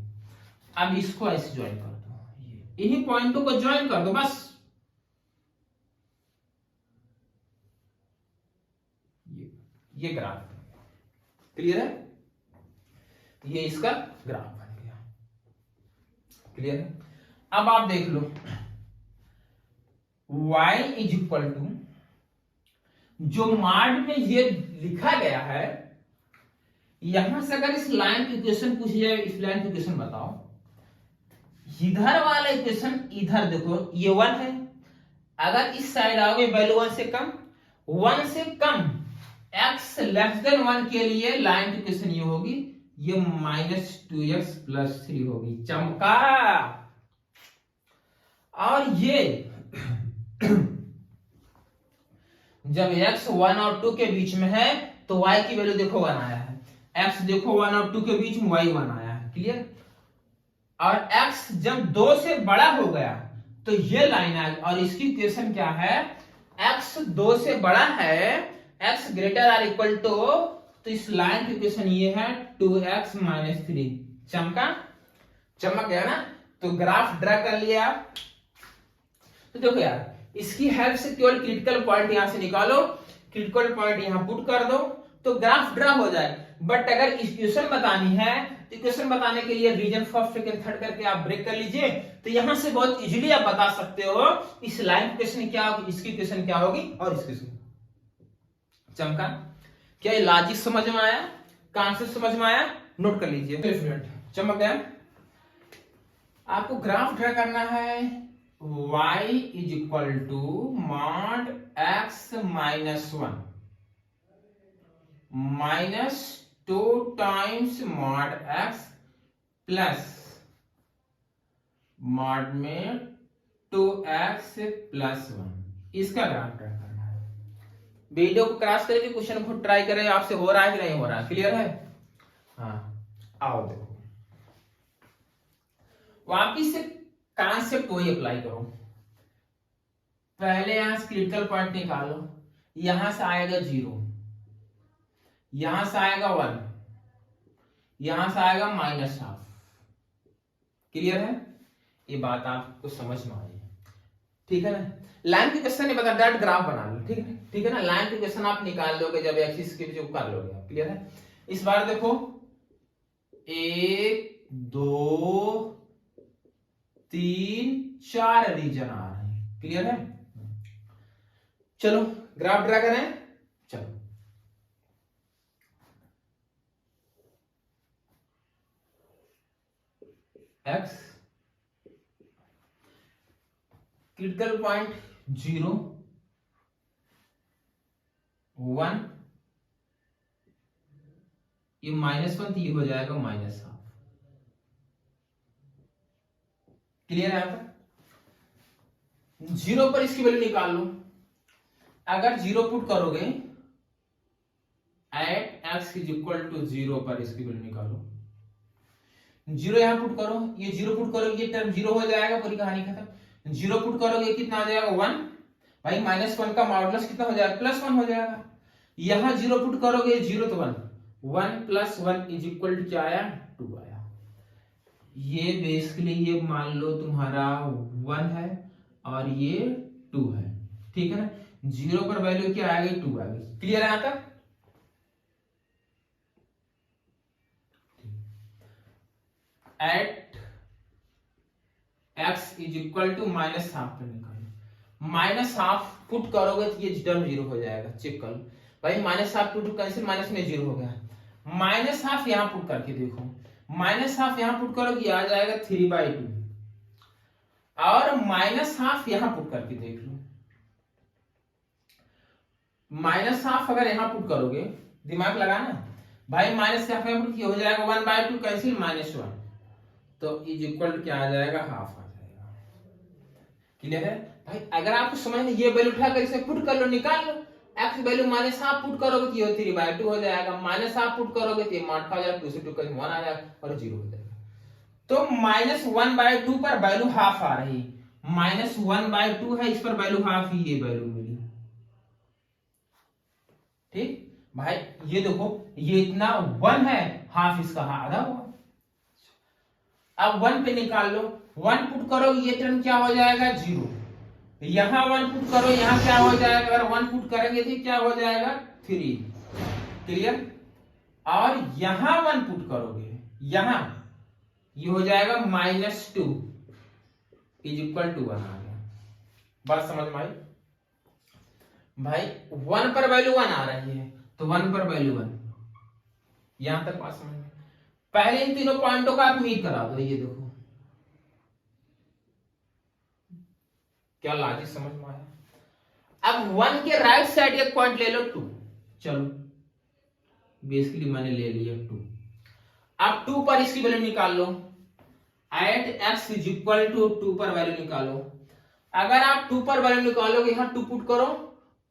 अब इसको ऐसे ज्वाइन कर दो, ये इन्हीं पॉइंटों को ज्वाइन कर दो बस, ये ग्राफ क्लियर है, ये इसका ग्राफ बन गया, क्लियर है। अब आप देख लो y = जो मार्ड में ये लिखा गया है, यहां से अगर इस लाइन की इक्वेशन पूछी जाए, इस लाइन की इक्वेशन बताओ, इधर वाला इक्वेशन इधर देखो, ये 1 है, अगर इस साइड आओगे वैल्यू 1 से कम, 1 से कम x < 1 के लिए लाइन की इक्वेशन ये होगी, ये -2x + 3 होगी, चमका। और ये जब x 1 और 2 के बीच में है, तो y की वैल्यू देखो 1 आया है, x देखो 1 और 2 के बीच में y 1 आया है, क्लियर। और x जब 2 से बड़ा हो गया तो ये लाइन आएगी, और इसकी इक्वेशन क्या है, x 2 से बड़ा है, x > तो इस लाइन की इक्वेशन ये है 2x - 3, चमका, चमक गया ना। तो ग्राफ ड्रा कर लिया आप, तो देखो यार, इसकी हेल्प से केवल क्रिटिकल पॉइंट यहां से निकालो, क्रिटिकल पॉइंट यहां पुट कर दो, तो ग्राफ ड्रा हो जाए। बट अगर इक्वेशन बतानी है, तो इक्वेशन बताने के लिए रीजन फर्स्ट सेकंड थर्ड करके आप ब्रेक कर लीजिए, तो यहां से बहुत इजीली आप बता सकते हो इस लाइन की इक्वेशन क्या होगी, इसकी इक्वेशन क्या होगी, और इसकी चमका। क्या ये लॉजिक समझ में आया, कॉन्सेप्ट समझ में आया, नोट कर लीजिए, चमक गया। आपको ग्राफ ड्रा करना है, y = mod x - 1 -2 times mod x plus mod में 2x + 1, इसका ग्राफ ड्रा करना है। वीडियो को क्रॉस करके क्वेश्चन को ट्राई करें, आपसे हो रहा है कि नहीं हो रहा है, क्लियर है। हाँ आओ देखो, वापिस से कॉन्सेप्ट वही अप्लाई करो। पहले यहां से क्रिटिकल पॉइंट निकालो, यहां से आएगा 0, यहां से आएगा 1, यहां से आएगा -1/2, क्लियर है, ये बात आपको समझ में आई है, ठीक है ना। लाइन की क्वेश्चन नहीं बता, डायरेक्ट ग्राफ बना लो, ठीक है, ठीक है ना। लाइन की क्वेश्चन आप निकाल लोगे जब एक्सिस के जो कर लोगे आप, क्लियर है। इस बार देखो 1 2 3 4 रीजन आ रहे हैं, क्लियर है। चलो ग्राफ ड्रा करें, चलो x क्रिटिकल पॉइंट 0 1, ये -1 ये हो जाएगा -1/2, क्लियर है। यहाँ पर 0 पर इसकी वैल्यू निकाल लो, अगर 0 पुट करोगे एट x = 0 पर इसकी वैल्यू निकालो, 0 यहां पुट करो, ये 0 पुट करोगे, ये टर्म 0 हो जाएगा, पूरी कहानी खत्म। 0 पुट करोगे कितना आ जाएगा 1, भाई -1 का मॉडुलस कितना हो जाएगा, +1 हो जाएगा। यहां 0 पुट करोगे, 0 तो 1, 1 + 1 = क्या आया, 2 आया। ये बेसिकली ये मान लो तुम्हारा 1 है और ये 2 है, ठीक है ना। 0 पर वैल्यू क्या आ गई, 2 आ गई, क्लियर है यहां तक। एट x = -1/2 पर निकालो, -1/2 पुट करोगे तो ये टर्म 0 हो जाएगा, चेक कर लो। भाई माइनस हाफ 2 कैंसिल, माइनस में 0 हो गया। माइनस हाफ यहाँ पुट करके देखो, माइनस हाफ यहाँ पुट करोगे आ जाएगा 3/2, और माइनस हाफ यहाँ पुट करके देख लो, माइनस हाफ अगर यहाँ पुट करोगे, दिमाग लगाना भाई, माइनस हाफ यहाँ पुट हो जाएगा 1/2 कैंसिल -1, तो इज इक्वल क्या आ जाएगा, हाफ आ जाएगा। क्लियर है भाई? अगर आपको समझ में ये वैल्यू उठाकर इसे पुट कर लो, निकाल लो, x value minus half put करोगे तो ये 3/2 हो जाएगा, माइनस हाफ पुट करोगे तो ये माठा हो जाएगा, 2 से 2 का 1 आ जाएगा और 0 हो जाएगा। तो -1/2 पर वैल्यू हाफ आ रही, -1/2 है, इस पर वैल्यू हाफ ही, ये वैल्यू मिली। ठीक भाई, ये देखो ये इतना 1 है, हाफ इसका आधा हुआ। अब 1 पे निकाल लो, 1 पुट करो ये टर्म क्या हो जाएगा, 0। यहां 1 पुट करो, यहां क्या हो जाएगा, अगर 1 पुट करेंगे तो क्या हो जाएगा, 3। क्लियर? और यहां 1 पुट करोगे, यहां ये हो जाएगा -2 इज इक्वल टू 1 आ गया। बात समझ में आई भाई? 1 पर वैल्यू 1 आ रही है तो 1 पर वैल्यू 1, यहां तक बात समझ में? पहले इन तीनों पॉइंटों का आप मीट करा दो, ये देखो क्या लॉजिक समझ में आया। अब 1 के राइट साइड एक पॉइंट ले लो 2, चलो बेसिकली मैंने ले लिया 2। अब 2 पर इसकी वैल्यू निकाल लो, at x is equal to 2 पर वैल्यू निकालो। अगर आप 2 पर वैल्यू निकालोगे, यहां 2 पुट करो,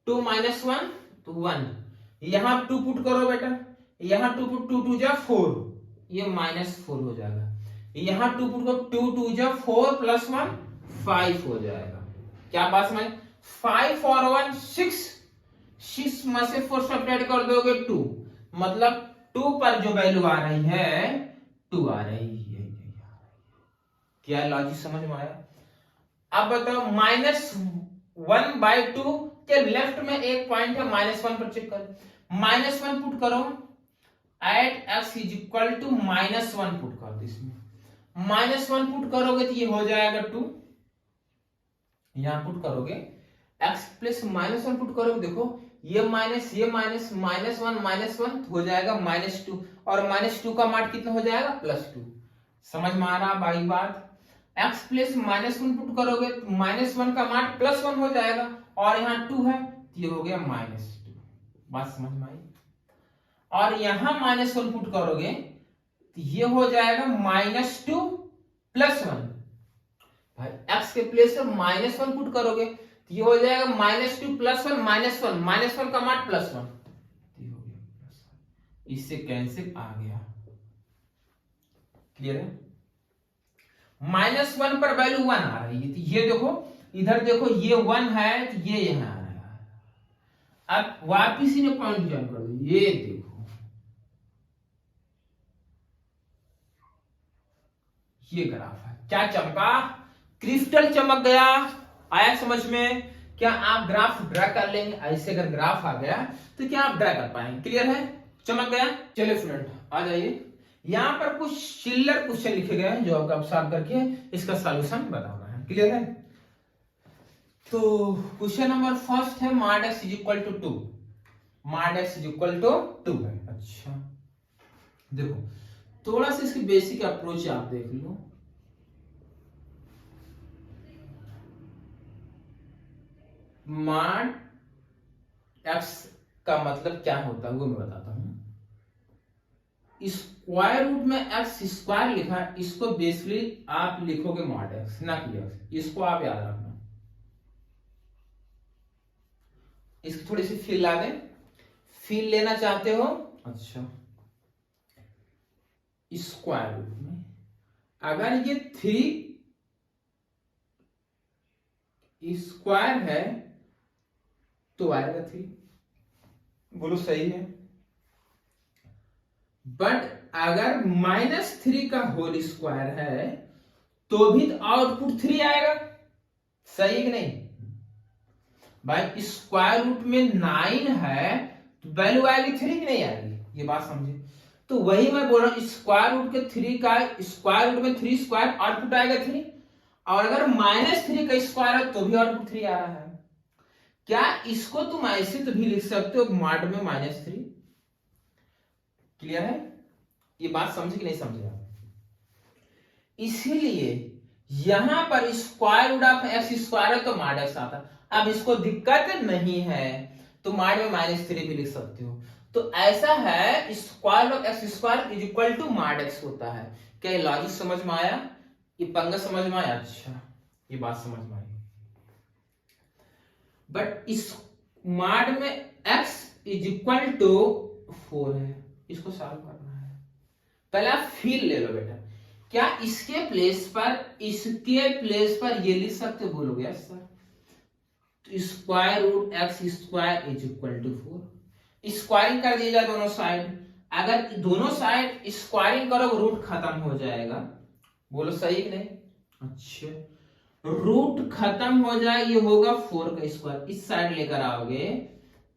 2 - 1 तो 1, यहां 2 पुट करो बेटा, यहां 2 पुट 2 2 जा 4, ये -4 हो जाएगा। यहां 2 पुट करो, 2 2 जा 4 + 1 5 हो जाएगा। क्या बात समझ? 5 और 1 6, 6 में से 4 सब्ट्रैक्ट कर दोगे 2, मतलब 2 पर जो वैल्यू आ रही है 2 आ रही है। क्या लॉजिक समझ में आया? अब बताओ -1/2 के लेफ्ट में एक पॉइंट है, -1 पर चेक करो, -1 पुट करो, at x is equal to -1 put कर दो, इसमें -1 पुट करोगे तो ये हो जाएगा 2, यहां पुट करोगे x प्लस -1 पुट करोगे, देखो ये माइनस ये माइनस, -1 हो जाएगा -2, और -2 का मान कितना हो जाएगा, +2। समझ में आ रहा भाई बात? x प्लस -1 पुट करोगे तो -1 का मान +1 हो जाएगा, और यहाँ 2 है तो ये हो गया -2। बात समझ में आई? और यहां -1 पुट करोगे तो ये हो जाएगा -2 + 1। भाई x के प्लेस पर -1 पुट करोगे तो ये हो जाएगा -2 + 1 -1 का मान +1, इससे कैंसिल आ गया। क्लियर है? -1 पर वैल्यू 1 आ रही है, तो ये देखो इधर देखो ये 1 है तो ये यहां आ रहा है। अब वापिस इन्हें पॉइंट ज्वाइन कर दो, ये देखो ये ग्राफ है, क्या चमका, क्रिस्टल चमक गया। आया समझ में? क्या आप ग्राफ ड्रा कर लेंगे? ऐसे अगर ग्राफ आ गया तो क्या आप ड्रा कर पाएंगे? क्लियर है? चमक गया। चलिए स्टूडेंट आ जाइए, यहां पर कुछ चिल्लर क्वेश्चन लिखे गए हैं जो आपको अब सॉल्व करके इसका सॉल्यूशन बताना है। क्लियर है? तो क्वेश्चन नंबर फर्स्ट है mod x is equal to 2, mod x is equal to 2 है। अच्छा देखो थोड़ा सा इसकी बेसिक अप्रोच आप देख लो। mod x का मतलब क्या होता है वो मैं बताता हूं। स्क्वायर रूट में x² लिखा है, इसको बेसिकली आप लिखोगे mod x, ना कि x, इसको आप याद रखना। इसकी थोड़ी सी फील ला दें, फील लेना चाहते हो? अच्छा स्क्वायर रूट में अगर ये 3 स्क्वायर है तो आएगा 3, बोलो सही है। बट अगर -3 का होल स्क्वायर है तो भी तो आउटपुट 3 आएगा, सही कि नहीं भाई? स्क्वायर रूट में 9 है तो वैल्यू आएगी 3 की नहीं आएगी? ये बात समझे? तो वही मैं बोल रहा हूं, स्क्वायर रूट के 3 का स्क्वायर रूट में 3 स्क्वायर आउटपुट आएगा 3, और अगर -3 का स्क्वायर है तो भी आउटपुट 3 आ रहा है। क्या इसको तुम ऐसे तो भी लिख सकते हो मॉड में -3। क्लियर है? ये बात समझे कि नहीं समझे आप? इसीलिए यहां पर square root of x square है तो मॉड एक्स आता है। अब इसको दिक्कत नहीं है तो मॉड में -3 भी लिख सकते हो। तो ऐसा है square root of x square is equal to mod x होता है। क्या ये लॉजिक समझ में आया? ये पंगा समझ में आया? अच्छा, ये बात समझ में आई। बट इस मॉड में x इज इक्वल टू 4 है, इसको सॉल्व करना है। पहले आप फील ले लो बेटा। क्या इसके प्लेस पर ये लिख सकते हो? बोलोगे यस सर। तो square root x square is equal to 4। Squaring कर दिया जाए दोनों साइड। अगर दोनों साइड स्क्वायरिंग करोगे रूट खत्म हो जाएगा। बोलो सही कि नहीं? अच्छा, रूट खत्म हो जाए, ये होगा 4 का स्क्वायर। इस साइड लेकर आओगे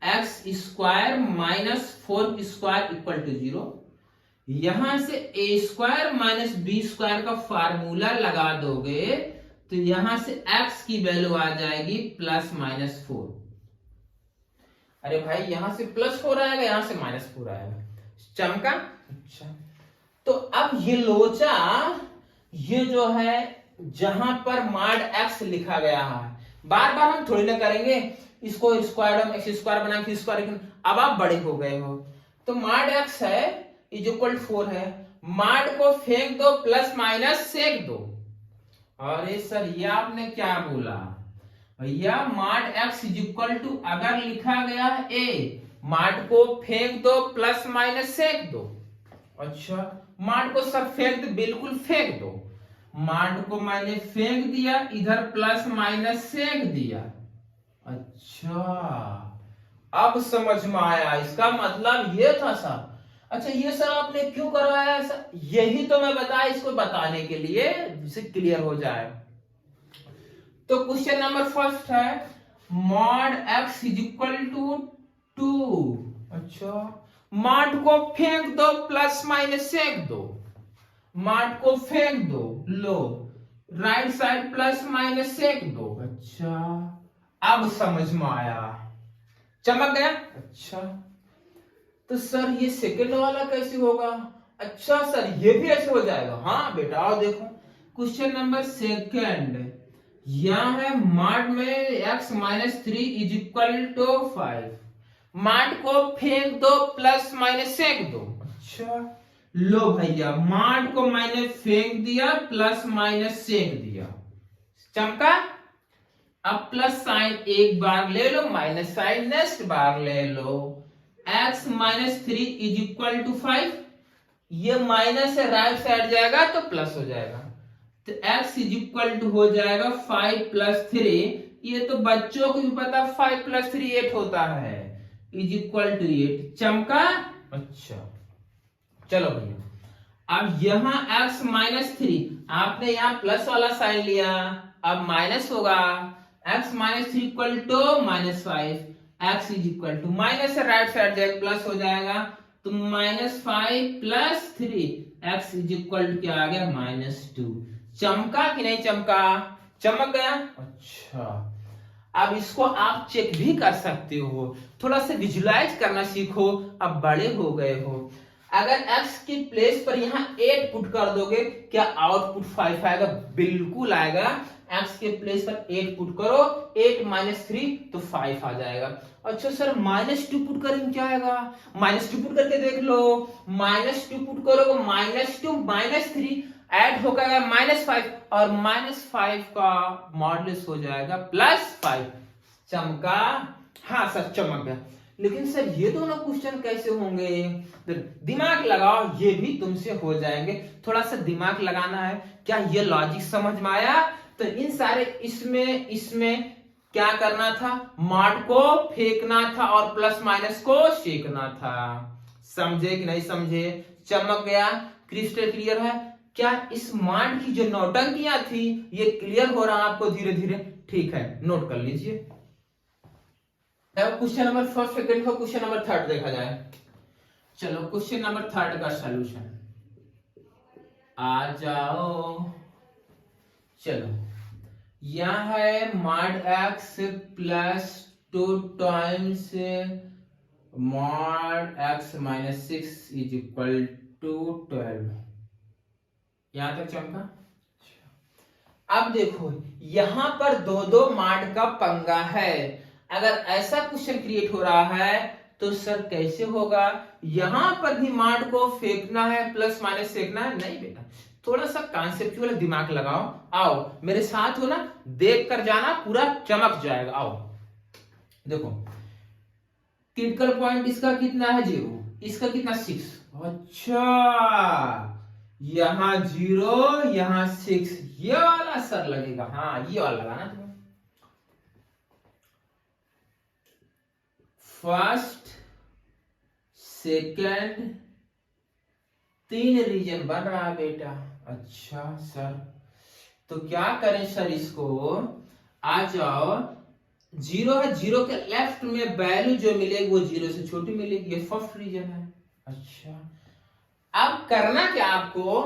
x square minus 4 square equal to 0। यहां से a square minus b square का फार्मूला लगा दोगे तो यहां से x की वैल्यू आ जाएगी +-4। अरे भाई यहां से +4 आएगा, यहां से -4 आएगा। चमका? अच्छा, तो अब ये लोचा, ये जो है जहां पर मॉड x लिखा गया है, बार बार हम थोड़ी ना करेंगे इसको स्क्वायर हम एक्स स्क्वायर बना के स्क्वायर। अब आप बड़े हो गए हो तो मॉड x है इज इक्वल 4 है। मॉड को फेंक दो, प्लस माइनस सेक दो। अरे सर ये आपने क्या बोला भैया? Mod x is equal to अगर लिखा गया है a, मॉड को फेंक दो, प्लस माइनस सेक दो। अच्छा, मॉड को सर फेंक दो, बिल्कुल फेंक दो। मॉड को मैंने फेंक दिया, इधर प्लस माइनस सेक दिया। अच्छा, अब समझ में आया, इसका मतलब ये था सर। अच्छा, ये सर आपने क्यों करवाया सर? यही तो मैं बताया इसको बताने के लिए, जिससे क्लियर हो जाए। तो क्वेश्चन नंबर फर्स्ट है mod x is equal to 2। अच्छा, मॉड को फेंक दो, प्लस माइनस सेक दो। मॉड को फेंक दो, लो राइट साइड प्लस माइनस सेक दो। अच्छा, अब समझ में आया, चमक गया। अच्छा, तो सर ये सेकंड वाला कैसे होगा? अच्छा सर ये भी ऐसे हो जाएगा। हाँ बेटा, आओ देखो क्वेश्चन नंबर सेकंड। यहां है मॉड में x-3 is equal to 5। Mod को फेंक दो, प्लस माइनस सेक दो। अच्छा, लो भैया मॉड को मैंने फेंक दिया, प्लस माइनस सेक दिया। चमका? अब प्लस साइन एक बार ले लो, माइनस साइन नेक्स्ट बार ले लो। x-3 is equal to 5। ये माइनस है, राइट साइड जाएगा तो प्लस हो जाएगा। तो x इज इक्वल टू हो जाएगा 5 + 3। ये तो बच्चों को भी पता, 5 + 3 8 होता है, इज इक्वल टू 8। चमका? अच्छा, चलो भैया, अब यहां x-3 आपने यहां प्लस वाला साइन लिया, अब माइनस होगा। x-3 equal to -5। x is equal to minus है, राइट साइड जाएगा प्लस हो जाएगा, तो -5 + 3 x इज इक्वल टू क्या आ गया? -2। चमका कि नहीं चमका? चमक गया। अच्छा, अब इसको आप चेक भी कर सकते हो, थोड़ा सा विजुलाइज करना सीखो, अब बड़े हो गए हो। अगर x की प्लेस पर यहाँ 8 पुट कर दोगे, क्या आउटपुट 5 आएगा? बिल्कुल आएगा। x के प्लेस पर 8 पुट करो, 8 - 3 तो 5 आ जाएगा। अच्छा सर -2 पुट करेंगे क्या आएगा? -2 पुट करके देख लो। -2 पुट करोगे, -2 - 3 ऐड होगा -5 और -5 का मॉडुलस हो जाएगा +5। चमका? हाँ सर चमक गया। लेकिन सर ये दोनों क्वेश्चन कैसे होंगे? दिमाग लगाओ, ये भी तुमसे हो जाएंगे। थोड़ा सा दिमाग लगाना है। क्या ये लॉजिक समझ में आया? तो इन सारे इसमें क्या करना था? मॉड को फेंकना था और प्लस माइनस को सेकना था। समझे कि नहीं समझे? चमक गया? क्रिस्टल क्लियर है? क्या इस मॉड की जो नौटंकियां थी ये क्लियर हो रहा है आपको धीरे धीरे? ठीक है, नोट कर लीजिए। क्वेश्चन नंबर फर्स्ट सेकंड को क्वेश्चन नंबर थर्ड देखा जाए। चलो क्वेश्चन नंबर थर्ड का सॉल्यूशन आ जाओ। चलो, यह है mod x 2 times mod x minus 6 is equal to 12। यहां तक चमका। अब देखो यहां पर दो दो मॉड का पंगा है। अगर ऐसा क्वेश्चन क्रिएट हो रहा है तो सर कैसे होगा, यहां पर भी मॉड को फेंकना है प्लस माइनस फेंकना है? नहीं बेटा, थोड़ा सा कॉन्सेप्चुअल दिमाग लगाओ। आओ मेरे साथ हो ना, देख कर जाना, पूरा चमक जाएगा। आओ देखो, क्रिटिकल पॉइंट इसका कितना है 0, इसका कितना 6। अच्छा, यहां 0 यहां 6, ये वाला सर लगेगा। हाँ ये वाला लगाना तुम्हें। फर्स्ट सेकंड 3 रीजन बन रहा है बेटा। अच्छा सर, तो क्या करें सर इसको, आ जाओ, 0 है, 0 के लेफ्ट में वैल्यू जो मिलेगी वो 0 से छोटी मिलेगी, ये फर्स्ट रीजन है। अच्छा, अब करना क्या आपको,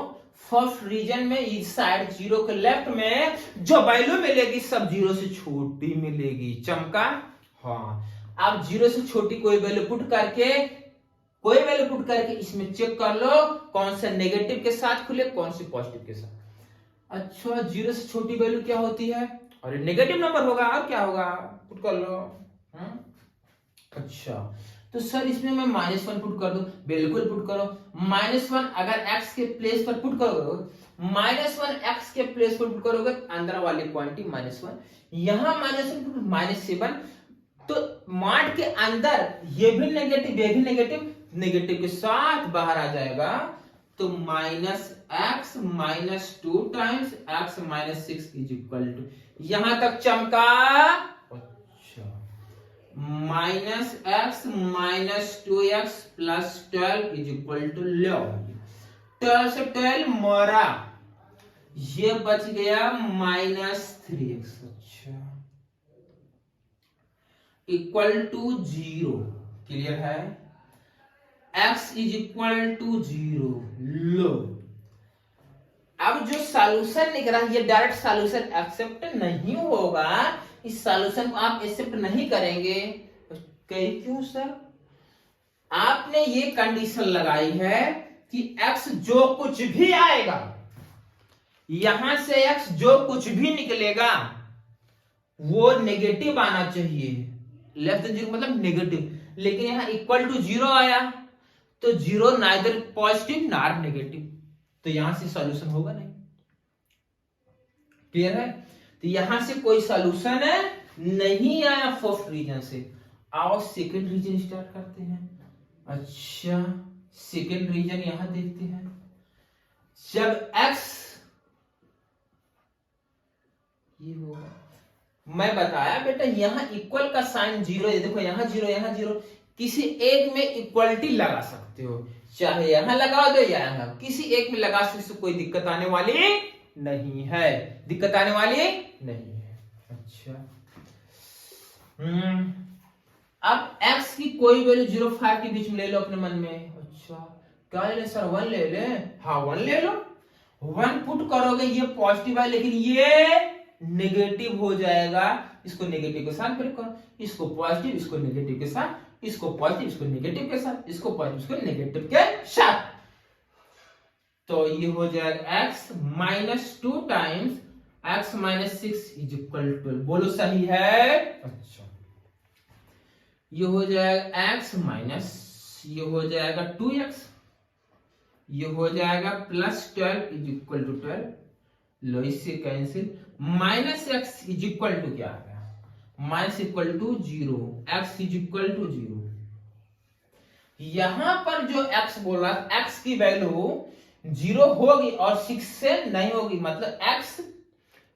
फर्स्ट रीजन में इस साइड 0 के लेफ्ट में जो वैल्यू मिलेगी सब 0 से छोटी मिलेगी। चमका। हाँ, आप 0 से छोटी कोई वैल्यू पुट करके इसमें चेक कर लो कौन सा नेगेटिव के साथ खुले, कौन सी पॉजिटिव के साथ। अच्छा, 0 से छोटी वैल्यू क्या होती है, और नेगेटिव नंबर होगा, और क्या होगा, पुट कर लो। अच्छा, तो सर इसमें मैं -1 पुट कर दूं? बिल्कुल पुट करो। -1 अगर x के प्लेस पर पुट करोगे, -1 x के प्लेस पर पुट करोगे, अंदर वाली क्वांटिटी -1, यहां -1 -7, तो मॉड के अंदर ये भी नेगेटिव, ये भी नेगेटिव, नेगेटिव के साथ बाहर आ जाएगा, तो -x -2 times x -6 is equal to, यहां तक चमका। अच्छा, -x -2x plus 12 is equal to 12 से 12 मरा, ये बच गया -3x। अच्छा, इक्वल टू 0। क्लियर है, x इज इक्वल टू 0। लो, अब जो सॉल्यूशन निकला ये डायरेक्ट सॉल्यूशन एक्सेप्ट नहीं होगा, इस सॉल्यूशन को आप एक्सेप्ट नहीं करेंगे। क्यों सर, आपने ये कंडीशन लगाई है कि x जो कुछ भी आएगा, यहां से x जो कुछ भी निकलेगा वो नेगेटिव आना चाहिए, लेस देन 0 मतलब नेगेटिव, लेकिन यहां इक्वल टू 0 आया तो 0 नाइदर पॉजिटिव नॉर नेगेटिव, तो यहां से सॉल्यूशन होगा नहीं। क्लियर है, तो यहां से कोई सॉल्यूशन नहीं आया फर्स्ट रीजन से। आओ सेकंड रीजन स्टार्ट करते हैं। अच्छा, सेकंड रीजन यहां देखते हैं। जब x ये होगा, मैं बताया बेटा यहां इक्वल का साइन 0 है, देखो यहां 0 यहां 0, किसी एक में इक्वलिटी लगा सकते हो, चाहे यहां लगा दो या यहां, किसी एक में लगा सकते, कोई दिक्कत आने वाली नहीं है, दिक्कत आने वाली नहीं है। अच्छा, अब x की कोई वैल्यू 0 5 के बीच में ले लो अपने मन में। अच्छा, क्या ले ले सर, 1 ले ले? हाँ 1 ले लो। 1 पुट करोगे ये पॉजिटिव है, लेकिन ये नेगेटिव हो जाएगा, इसको नेगेटिव के साथ फिर करो, इसको पॉजिटिव, इसको नेगेटिव के साथ, इसको पॉजिटिव, इसको नेगेटिव के साथ, इसको पॉजिटिव, इसको नेगेटिव के साथ, तो ये हो जाएगा x -2 times x -6 is equal to 12। बोलो सही है? अच्छा, ये हो जाएगा x माइनस, ये हो जाएगा 2x, ये हो जाएगा +12 इज इक्वल टू 12। लो इससे cancel, -x is equal to क्या आ गया, minus equal to 0, x is equal to 0। यहां पर जो x बोला, x की वैल्यू 0 होगी और 6 से नहीं होगी, मतलब x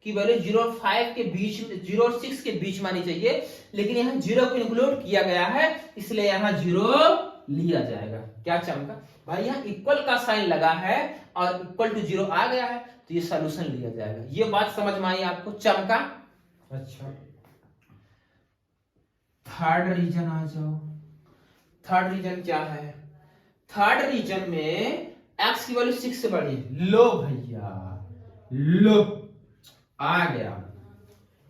की वैल्यू 0 और 5 के बीच में, 0 और 6 के बीच मानी चाहिए, लेकिन यहाँ 0 को इंक्लूड किया गया है, इसलिए यहाँ 0 लिया जाएगा। क्या चमका भाई, यहाँ इक्वल का साइन लगा है और इक्वल टू 0 आ गया है, तो ये सॉल्यूशन लिया जाएगा। ये बात समझ में आई आपको? चमका। अच्छा, थर्ड रीजन आ जाओ। थर्ड रीजन क्या है? थर्ड रीजन में x की वैल्यू 6 से बड़ी। लो भैया, लो आ गया,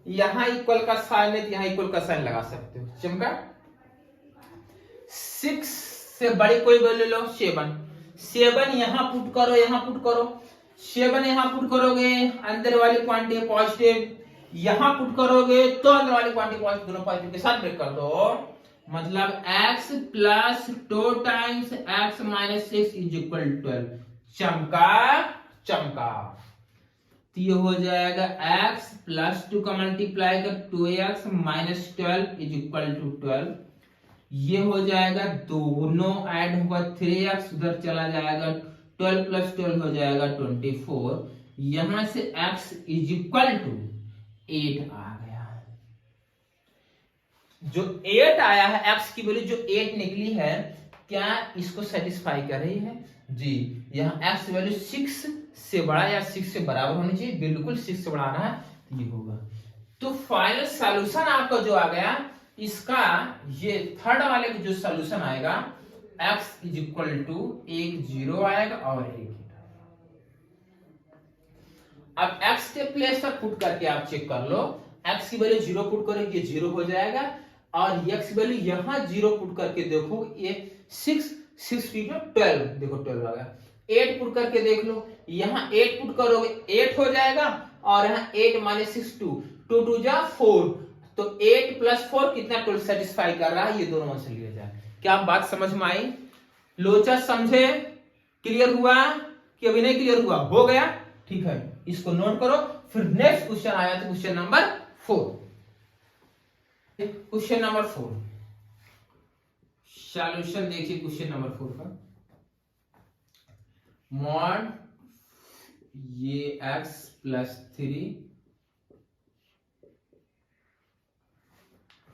यहां इक्वल का साइन है तो यहां इक्वल का साइन लगा सकते हो। चमका 6 से बड़ी कोई वैल्यू लो, 7 यहां पुट करो, यहां पुट करो, 7 यहां पुट करोगे अंदर वाली क्वांटिटी पॉजिटिव, यहां पुट करोगे तो अंदर वाली क्वांटिटी पॉजिटिव, दोनों पॉजिटिव के साथ ब्रेक कर दो। मतलब x plus 2 times x minus 6 is equal 12। चमका चमका तो ये हो जाएगा x प्लस 2 का मल्टीप्लाई कर 2x minus 12 is equal to 12। ये हो जाएगा, दोनों ऐड होगा, 3x उधर चला जाएगा, 12 प्लस 12 हो जाएगा 24। यहां से x इज इक्वल टू 8 आ गया। जो 8 आया है, x की वैल्यू जो 8 निकली है, क्या इसको सेटिस्फाई कर रही है? जी। यहाँ x वैल्यू 6 से बड़ा या 6 से बराबर होनी चाहिए, बिल्कुल 6 से बढ़ाना है, ये होगा। तो फाइनल सॉल्यूशन आपका जो आ गया, इसका ये थर्ड वाले का जो सॉल्यूशन आएगा, x इज इक्वल टू 1 0 आएगा और 1 अब x के प्लेस पर पुट करके आप चेक कर लो, x की वैल्यू 0 पुट करोगे ये 0 हो जाएगा, और x की वैल्यू यहां 0 पुट करके देखो, ये 6 12, देखो 12 आ गया। 8 पुट करके देख लो, यहां 8 पुट करोगे 8 हो जाएगा, और यहां 8 माइनस 6 2 2 जा 4, तो 8 प्लस 4 कितना 12 सेटिस्फाई कर रहा है, ये दोनों आंसर लिया जाए। क्या बात समझ में आई? लोचा समझे? क्लियर हुआ कि अभी नहीं क्लियर हुआ? हो गया, ठीक है, इसको नोट करो। फिर नेक्स्ट क्वेश्चन आया तो question number 4। Question number 4 solution देखिए क्वेश्चन नंबर 4 का। मॉड ये x प्लस 3,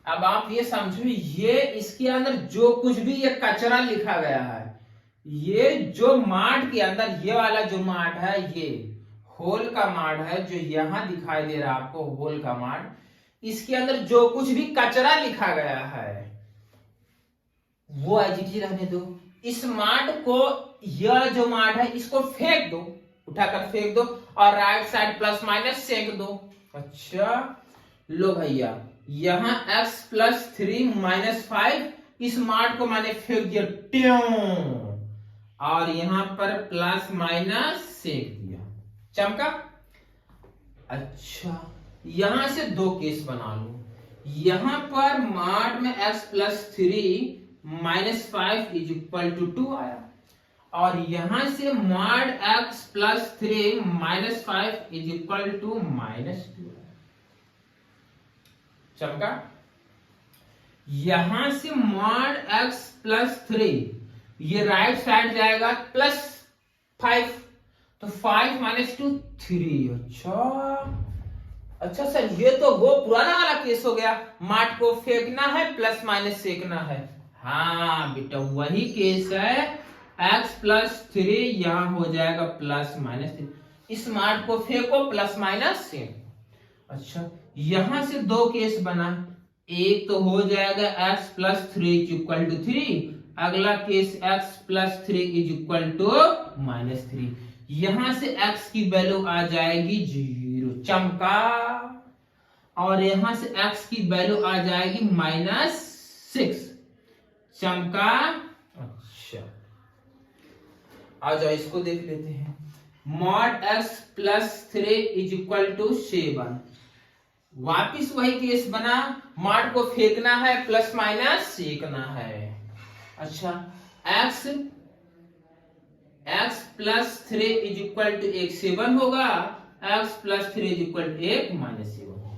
अब आप ये समझो, ये इसके अंदर जो कुछ भी ये कचरा लिखा गया है, ये जो मार्ट के अंदर, ये वाला जो मार्ट है, ये होल का मार्ट है, जो यहां दिखाई दे रहा है आपको, होल का मार्ट, इसके अंदर जो कुछ भी कचरा लिखा गया है वो एजिटी रहने दो। इस मार्ट को, यह जो मार्ट है, इसको फेंक दो, उठाकर फेंक दो, और राइट साइड प्लस माइनस सेक दो। अच्छा लो भैया, यहां x प्लस 3 माइनस 5, इस मार्ट को मैंने फेंक दिया ट्यों, और यहां पर प्लस माइनस सेक दिया। चमका? अच्छा, यहां से दो केस बना लो। यहां पर मार्ट में x plus 3 minus 5 is equal to 2 आया, और यहां से mod x plus 3 minus 5 is equal to minus 2। चमका? यहां से मॉड x प्लस 3, ये राइट साइड जाएगा प्लस 5, तो 5 माइनस 2 3। अच्छा सर, ये तो वो पुराना वाला केस हो गया, मार्ट को फेंकना है प्लस माइनस सेकना है। हाँ बेटा, वही केस है, x प्लस 3 यहां हो जाएगा प्लस माइनस 3, इस मार्ट को फेंको प्लस माइनस सेक। अच्छा, यहां से दो केस बना, एक तो हो जाएगा x plus 3 is equal to 3, अगला case x plus 3 is equal to minus 3। यहां से x की वैल्यू आ जाएगी 0, चमका, और यहां से x की वैल्यू आ जाएगी माइनस 6, चमका। अच्छा, आ जाओ इसको देख लेते हैं। Mod x plus 3 is equal to 7, वापिस वही केस बना, मॉड को फेंकना है प्लस माइनस सेकना है। अच्छा, x plus 3 is equal to 7 होगा, x plus 3 is equal to 1 minus 7 होगा।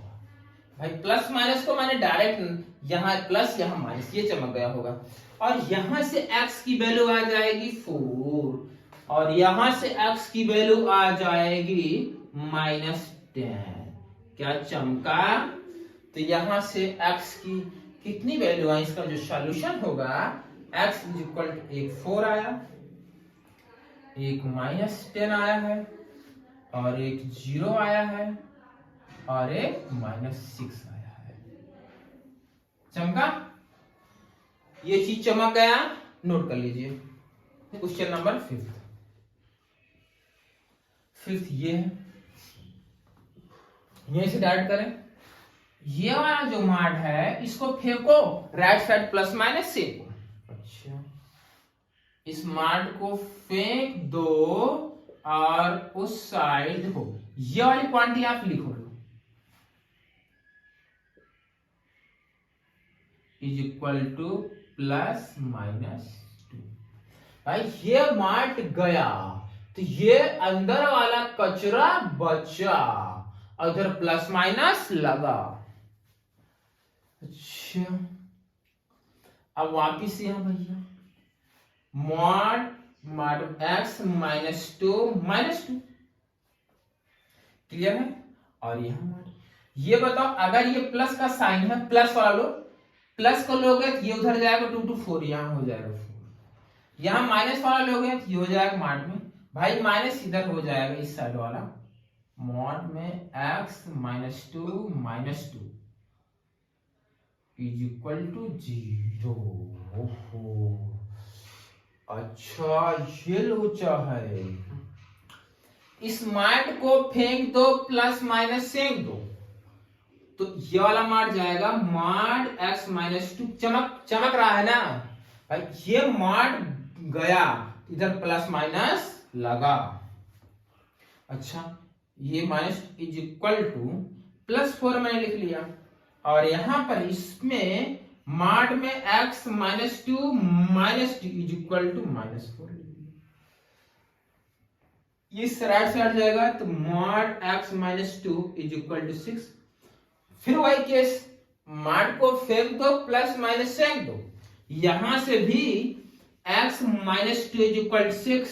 भाई प्लस माइनस को मैंने डायरेक्ट यहां प्लस यहां माइनस, ये चमक गया होगा, और यहां से x की वैल्यू आ जाएगी 4, और यहां से x की वैल्यू आ जाएगी माइनस 10। क्या चमका? तो यहां से x की कितनी वैल्यू आई, इसका जो सॉल्यूशन होगा, x इज इक्वल टू 4 आया, एक माइनस 10 आया है, और एक 0 आया है, और एक माइनस 6 आया है। चमका? ये चीज चमक गया, नोट कर लीजिए। क्वेश्चन नंबर 5 ये है, यहीं से डायरेक्ट करें, ये वाला जो माड है इसको फेंको राइट साइड प्लस माइनस से। अच्छा, इस माड को फेंक दो और उस साइड देखो ये वाली क्वांटिटी आप लिखो लो, is equal to plus minus 2। भाई ये माट गया तो ये अंदर वाला कचरा बचा, उधर प्लस माइनस लगा। अच्छा, अब वापिस यहां भैया मॉड एक्स माइनस 2 क्लियर है। और यहां मॉड, ये बताओ अगर ये प्लस का साइन है, प्लस वाला लो, प्लस को लोगे तो ये उधर जाएगा 2 to 4, यहां हो जाएगा 4। यहां माइनस वाला लोगे तो ये हो जाएगा मॉड में, भाई माइनस इधर हो जाएगा इस साइड वाला, मॉड में x minus 2 is equal to 0। अच्छा, ये लोचा है। इस मार्ट को फेंक दो प्लस माइनस सेंक दो, तो ये वाला मार्ट जाएगा मार्ट x माइनस 2। चमक रहा है ना भाई, ये मार्ट गया इधर प्लस माइनस लगा। अच्छा, ये minus is equal to plus 4 मैंने लिख लिया, और यहां पर इसमें मार्ट में x minus 2 is equal to minus 4। इस राइट साइड जाएगा तो mod x minus 2 is equal to 6। फिर वही केस, मॉड को फेंक दो प्लस माइनस सेंक दो, यहां से भी x minus 2 is equal to 6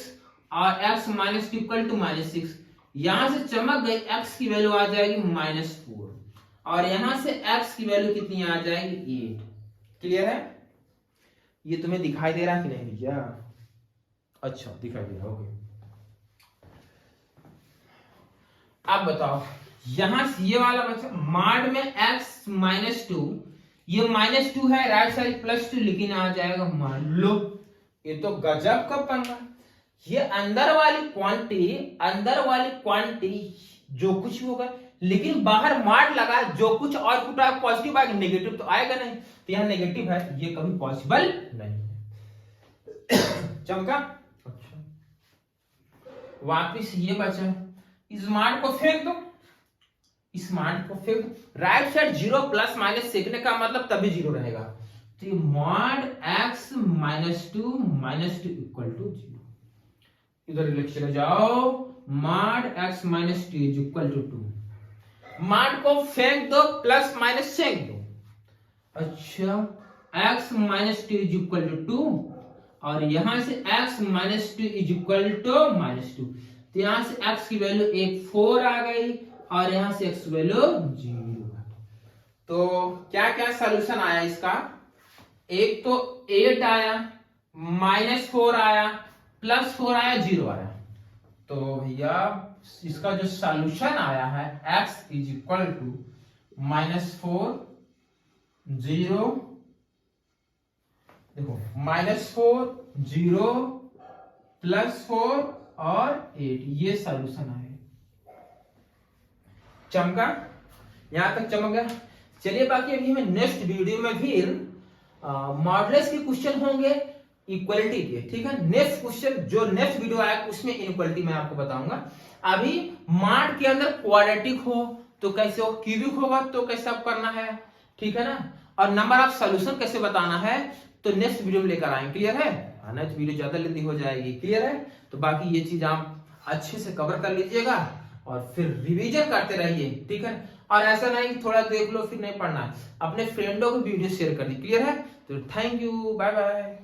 और x minus 2 equal to minus 6। यहां से चमक गई, x की वैल्यू आ जाएगी माइनस 4, और यहां से x की वैल्यू कितनी आ जाएगी 8। क्लियर है? ये तुम्हें दिखाई दे रहा है कि नहीं भैया? अच्छा, दिखाई दे रहा, ओके। अब बताओ, यहां से ये वाला बच्चा मॉड में x माइनस 2, ये माइनस 2 है, राइट साइड प्लस 2, लेकिन आ जाएगा मान लो, ये तो गजब का पंगा। ये अंदर वाली क्वांटिटी जो कुछ होगा, लेकिन बाहर मॉड लगा, जो कुछ और कुटा पॉजिटिव आएगा, नेगेटिव तो आएगा नहीं, तो यहां नेगेटिव है, ये कभी पॉसिबल नहीं। चमका? अच्छा, वापिस ये बचा, इस मॉड को फेंक दो, इस मॉड को फेंक दो, राइट साइड 0 प्लस माइनस सेकने का मतलब तभी 0 रहेगा, तो ये mod x minus 2 equal to 0। इधर लिख चले जाओ, mod x minus 2 is equal to 2। Mod को फेंक दो प्लस माइनस सेक दो। अच्छा, x minus 2 is equal to 2, और यहां से x minus 2 is equal to minus 2, तो यहां से x की वैल्यू 4 आ गई, और यहां से x वैल्यू 0। तो क्या क्या सॉल्यूशन आया इसका? एक तो 8 आया, माइनस 4 आया, प्लस 4 आया, 0 आया। तो भैया इसका जो सॉल्यूशन आया है x इज इक्वल टू -4 0, देखो -4 0 +4 और 8, ये सॉल्यूशन है। चमका? यहां तक चमक गया। चलिए, बाकी अभी हमें नेक्स्ट वीडियो में फिर मॉडुलस के क्वेश्चन होंगे इक्वलिटी के, ठीक है। नेक्स्ट क्वेश्चन जो नेक्स्ट वीडियो आएगा उसमें इनइक्वलिटी मैं आपको बताऊंगा। अभी मॉड के अंदर क्वाड्रेटिक हो तो कैसे हो, क्यूबिक होगा तो कैसे आप करना है, ठीक है ना, और नंबर ऑफ सॉल्यूशन कैसे बताना है, तो नेक्स्ट वीडियो में लेकर आएंगे। क्लियर है? नेक्स्ट वीडियो ज्यादा लेंदी हो जाएगी। क्लियर है? तो बाकी ये चीज आप अच्छे से कवर कर लीजिएगा और फिर रिवीजन करते रहिए, ठीक है। और ऐसा नहीं थोड़ा देख लो फिर नहीं पढ़ना है, अपने फ्रेंडों को वीडियो शेयर कर दी। क्लियर है? तो थैंक यू, बाय बाय।